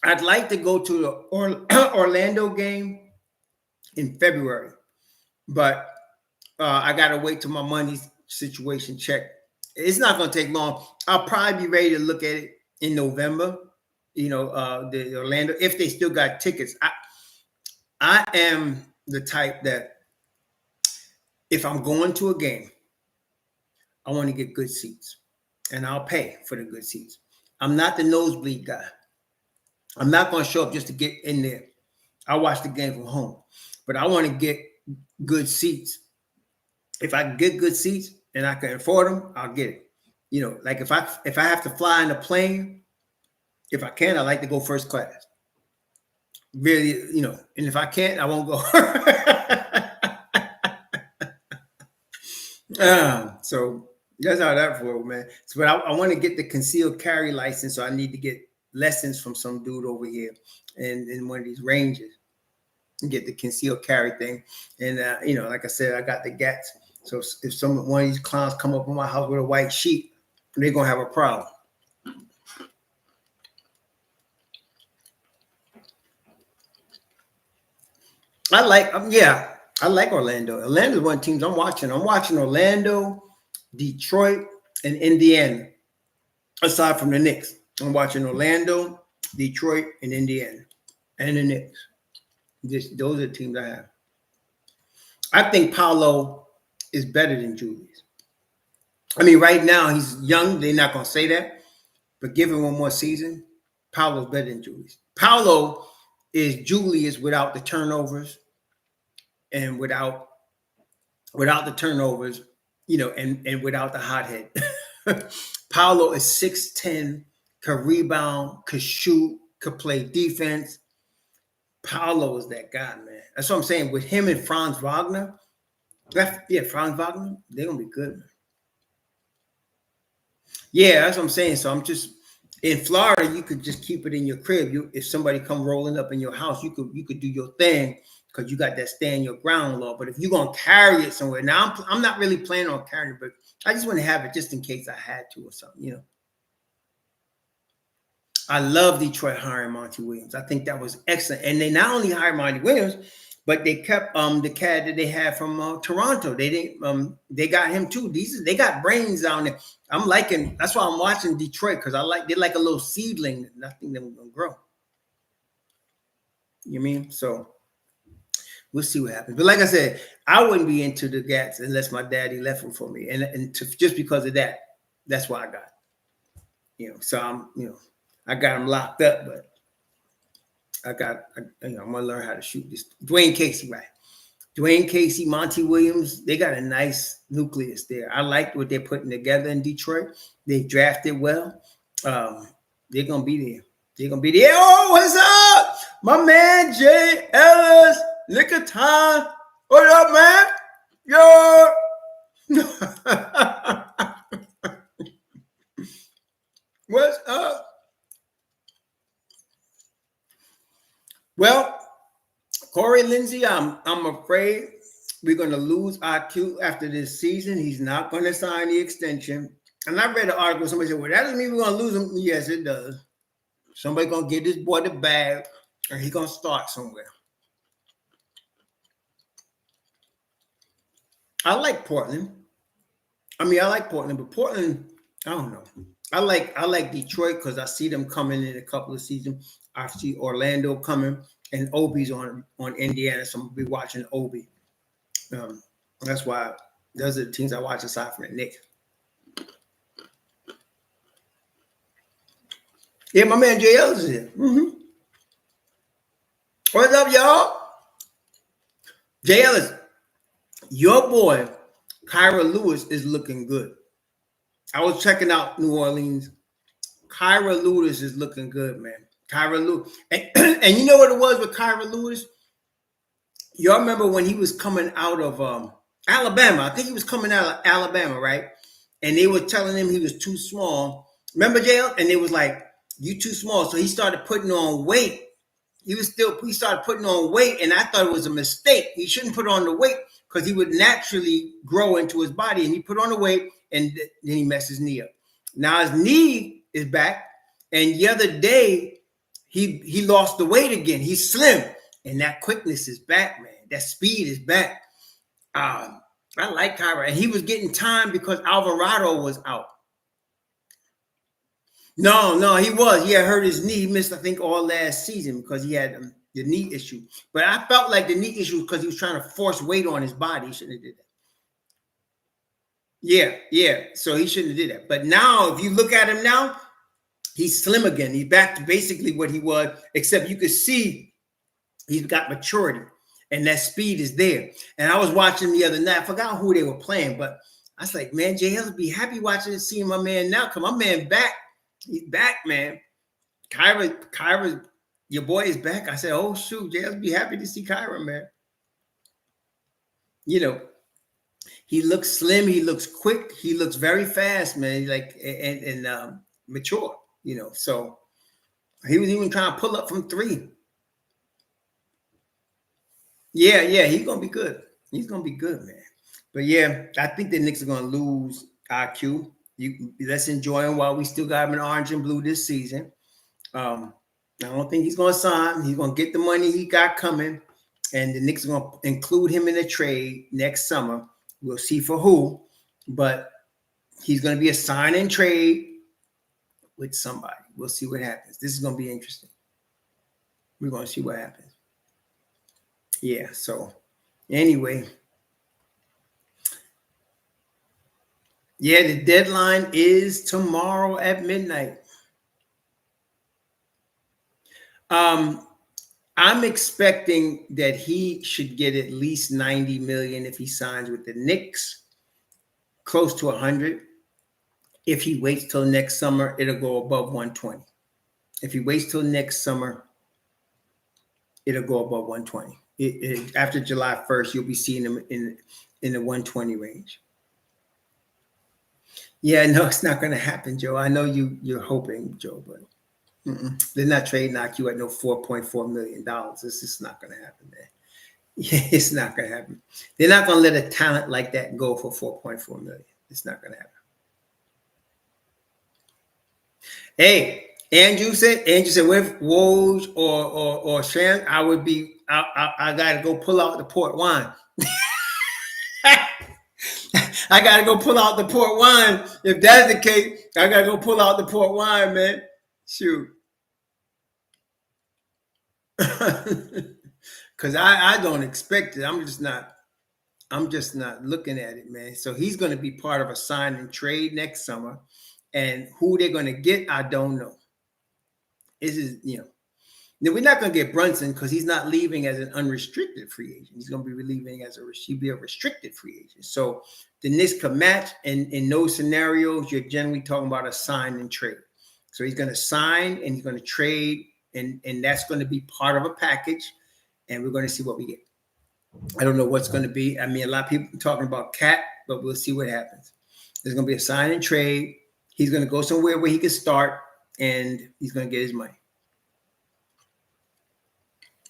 I'd like to go to the Orlando game in February, but I got to wait till my money situation check. It's not going to take long. I'll probably be ready to look at it in November, you know, the Orlando, if they still got tickets. I am the type that if I'm going to a game, I want to get good seats, and I'll pay for the good seats. I'm not the nosebleed guy. I'm not going to show up just to get in there. I watch the game from home, but I want to get good seats. If I can get good seats and I can afford them, I'll get it. You know, like if I have to fly in a plane, if I can, I like to go first class. Really, you know, and if I can't, I won't go. So that's how that works, man. So, but I want to get the concealed carry license, so I need to get lessons from some dude over here in one of these ranges and get the concealed carry thing. And you know, like I said, I got the gats. So if one of these clowns come up on my house with a white sheet, they're gonna have a problem. I like Orlando. Orlando's one of the teams I'm watching. I'm watching Orlando, Detroit, and Indiana. Aside from the Knicks, I'm watching Orlando, Detroit, and Indiana, and the Knicks. Those are the teams I have. I think Paolo is better than Julius. I mean, right now he's young. They're not going to say that, but give him one more season, Paolo's better than Julius. Paolo is Julius without the turnovers and without the turnovers, you know, and without the hothead. Paolo is 6'10", could rebound, could shoot, could play defense. Paolo is that guy, man. That's what I'm saying. With him and Franz Wagner, Franz Wagner, they're gonna be good, man. Yeah, that's what I'm saying. So I'm just in Florida. You could just keep it in your crib. If somebody come rolling up in your house, you could do your thing because you got that stand your ground law. But if you're gonna carry it somewhere, now I'm not really planning on carrying it, but I just want to have it just in case I had to or something, you know. I love Detroit hiring Monty Williams. I think that was excellent. And they not only hired Monty Williams, but they kept the cat that they had from Toronto. They didn't. They got him too. They got brains down there. I'm liking. That's why I'm watching Detroit because they're like a little seedling. Nothing them gonna grow. You mean? So we'll see what happens. But like I said, I wouldn't be into the Gats unless my daddy left them for me, and just because of that, that's why I got it. You know. So I got them locked up, but I'm gonna learn how to shoot this. Dwayne Casey, right? Dwayne Casey, Monty Williams, they got a nice nucleus there. I like what they're putting together in Detroit. They drafted well. They're going to be there. They're going to be there. Oh, what's up? My man, Jay Ellis. Lick of time. What up, man? Yo. What's up? Well, Corey Lindsey, I'm afraid we're going to lose IQ after this season. He's not going to sign the extension. And I read an article. Somebody said, well, that doesn't mean we're going to lose him. Yes, it does. Somebody going to get this boy the bag, and he's going to start somewhere. I like Portland. I like Portland, but Portland, I don't know. I like Detroit because I see them coming in a couple of seasons. I see Orlando coming, and Obi's on Indiana, so I'm going to be watching Obi. That's why those are the teams I watch aside from the Knicks. Yeah, my man Jay Ellis is here. Mm-hmm. What's up, y'all? Jay Ellis, your boy, Kyra Lewis, is looking good. I was checking out New Orleans. Kyra Lewis is looking good, man. Kyra Lewis. And you know what it was with Kyra Lewis? Y'all remember when he was coming out of Alabama? I think he was coming out of Alabama, right? And they were telling him he was too small. Remember, Jay? And they was like, you too small. So he started putting on weight. He started putting on weight, and I thought it was a mistake. He shouldn't put on the weight because he would naturally grow into his body. And he put on the weight, and then he messed his knee up. Now his knee is back, and the other day he lost the weight again. He's slim, and that quickness is back, man. That speed is back. I like Kyra, and he was getting time because Alvarado was out. No, he was. He had hurt his knee. He missed, I think, all last season because he had the knee issue. But I felt like the knee issue was because he was trying to force weight on his body. He shouldn't have did that. Yeah. So he shouldn't have did that. But now, if you look at him now, he's slim again. He's back to basically what he was, except you could see he's got maturity and that speed is there. And I was watching the other night. I forgot who they were playing, but I was like, man, Jay Ellis be happy watching and seeing my man now. Because my man back. He's back, man. Kyra, your boy is back. I said, oh, shoot, Jay, I'll be happy to see Kyra, man. You know, he looks slim. He looks quick. He looks very fast, man. Like, and mature, you know. So he was even trying to pull up from 3. Yeah, he's going to be good. He's going to be good, man. But, yeah, I think the Knicks are going to lose IQ. Let's enjoy him while we still got him in orange and blue this season. I don't think he's going to sign. He's going to get the money he got coming, and the Knicks are going to include him in a trade next summer. We'll see for who, but he's going to be a sign and trade with somebody. We'll see what happens. This is going to be interesting. We're going to see what happens. Yeah, so anyway. Yeah, the deadline is tomorrow at midnight. I'm expecting that he should get at least $90 million if he signs with the Knicks, close to 100. If he waits till next summer, it'll go above 120. If he waits till next summer, it'll go above 120. After July 1st, you'll be seeing him in the 120 range. Yeah, no, it's not going to happen, Joe. I know you're hoping, Joe, but they're not trading IQ at no $4.4 million. It's just not going to happen, man. Yeah, it's not going to happen. They're not going to let a talent like that go for $4.4 million. It's not going to happen. Hey, Andrew said with Woj or Shan, I got to go pull out the port wine. I got to go pull out the port wine. If that's the case, I got to go pull out the port wine, man. Shoot. Because I don't expect it. I'm just not looking at it, man. So he's going to be part of a sign and trade next summer. And who they're going to get, I don't know. This is, Now, we're not going to get Brunson because he's not leaving as an unrestricted free agent. He's going to be leaving as he'll be a restricted free agent. So the Knicks could match. And in those scenarios, you're generally talking about a sign and trade. So he's going to sign and he's going to trade, and that's going to be part of a package. And we're going to see what we get. I don't know what's going to be. I mean, a lot of people are talking about Cat, but we'll see what happens. There's going to be a sign and trade. He's going to go somewhere where he can start, and he's going to get his money.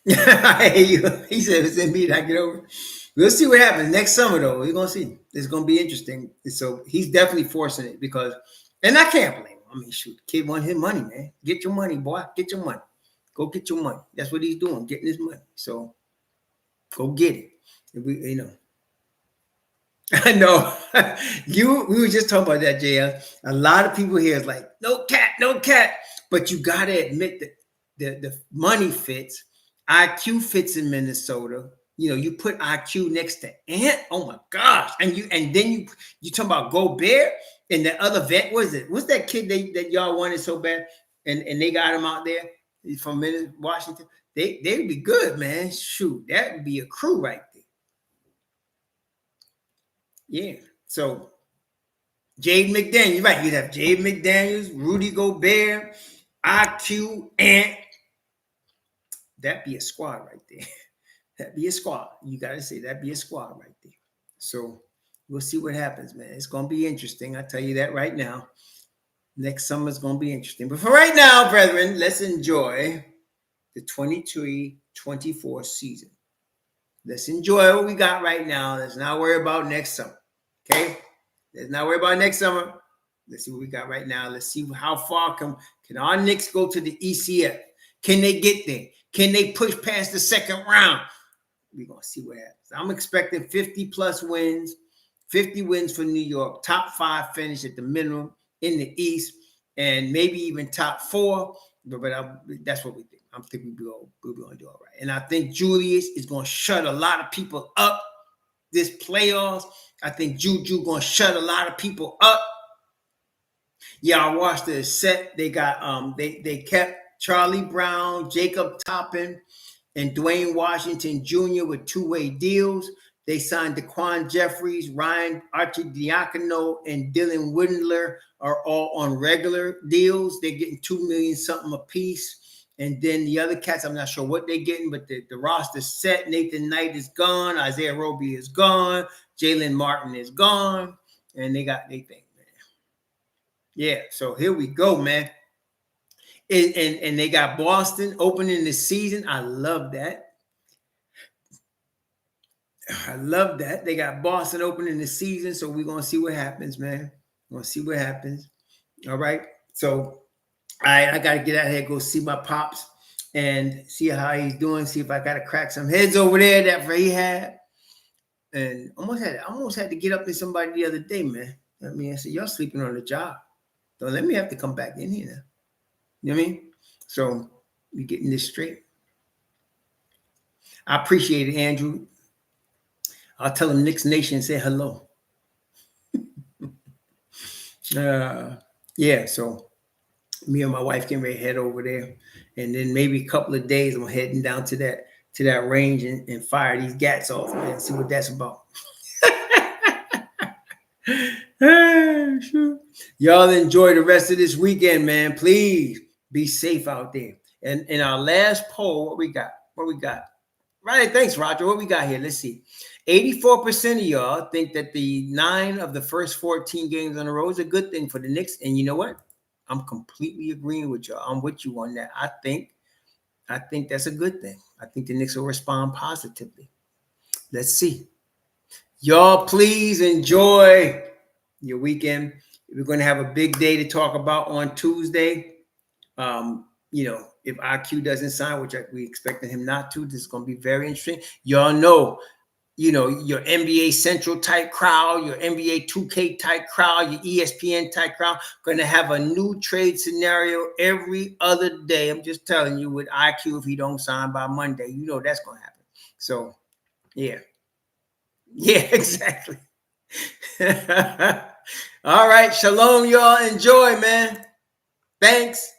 He said it's Embiid. I get over. We'll see what happens next summer, though. We're gonna see. It's gonna be interesting. So he's definitely forcing it because, and I can't blame him. I mean, shoot, kid want his money, man. Get your money, boy. Get your money. Go get your money. That's what he's doing, getting his money. So go get it. We, I know. We were just talking about that, JL. A lot of people here is like, no Cat. But you gotta admit that the money fits. IQ fits in Minnesota. You put IQ next to Ant. Oh my gosh! And then you talking about Gobert and the other vet. What is it? What's that kid that y'all wanted so bad? And they got him out there from Washington. They'd be good, man. Shoot, that would be a crew right there. Yeah. So Jade McDaniels, right? You'd have Jade McDaniels, Rudy Gobert, IQ, Ant. That'd be a squad right there. That'd be a squad. You got to say that'd be a squad right there. So we'll see what happens, man. It's going to be interesting. I tell you that right now. Next summer is going to be interesting. But for right now, brethren, let's enjoy the 23-24 season. Let's enjoy what we got right now. Let's not worry about next summer. Okay? Let's not worry about next summer. Let's see what we got right now. Let's see how far can our Knicks go to the ECF. Can they get there? Can they push past the second round? We're going to see what happens. I'm expecting 50-plus wins, 50 wins for New York, top 5 finish at the minimum in the East, and maybe even top 4. But that's what we think. I think we'll be going to do all right. And I think Julius is going to shut a lot of people up this playoffs. I think Juju going to shut a lot of people up. Yeah, I watched the set. They got they kept Charlie Brown, Jacob Toppin, and Dwayne Washington Jr. with 2-way deals. They signed Daquan Jeffries, Ryan Arcidiacono, and Dylan Windler are all on regular deals. They're getting $2 million something apiece. And then the other cats, I'm not sure what they're getting, but the roster's set. Nathan Knight is gone. Isaiah Roby is gone. Jalen Martin is gone. And they think, man. Yeah, so here we go, man. And they got Boston opening the season. I love that. They got Boston opening the season, so we're going to see what happens, man. We're going to see what happens. All right. So I got to get out of here, go see my pops and see how he's doing, see if I got to crack some heads over there that he had. And almost had to get up to somebody the other day, man. I mean, I said, y'all sleeping on the job. Don't let me have to come back in here now. You know what I mean? So we're getting this straight. I appreciate it, Andrew. I'll tell him Knicks Nation say hello. Yeah, so me and my wife getting ready to head over there. And then maybe a couple of days I'm heading down to that range and fire these gats off, man. See what that's about. Sure. Y'all enjoy the rest of this weekend, man. Please be safe out there. And in our last poll, what we got? Right, thanks, Roger. What we got here? Let's see. 84% of y'all think that the 9 of the first 14 games on the road is a good thing for the Knicks. And you know what? I'm completely agreeing with y'all. I'm with you on that. I think that's a good thing. I think the Knicks will respond positively. Let's see. Y'all, please enjoy your weekend. We're going to have a big day to talk about on Tuesday. If IQ doesn't sign, which we expected him not to, this is going to be very interesting. Y'all know, your NBA Central type crowd, your NBA 2K type crowd, your ESPN type crowd, going to have a new trade scenario every other day. I'm just telling you, with IQ, if he don't sign by Monday, that's going to happen. So, yeah. Yeah, exactly. All right. Shalom, y'all. Enjoy, man. Thanks.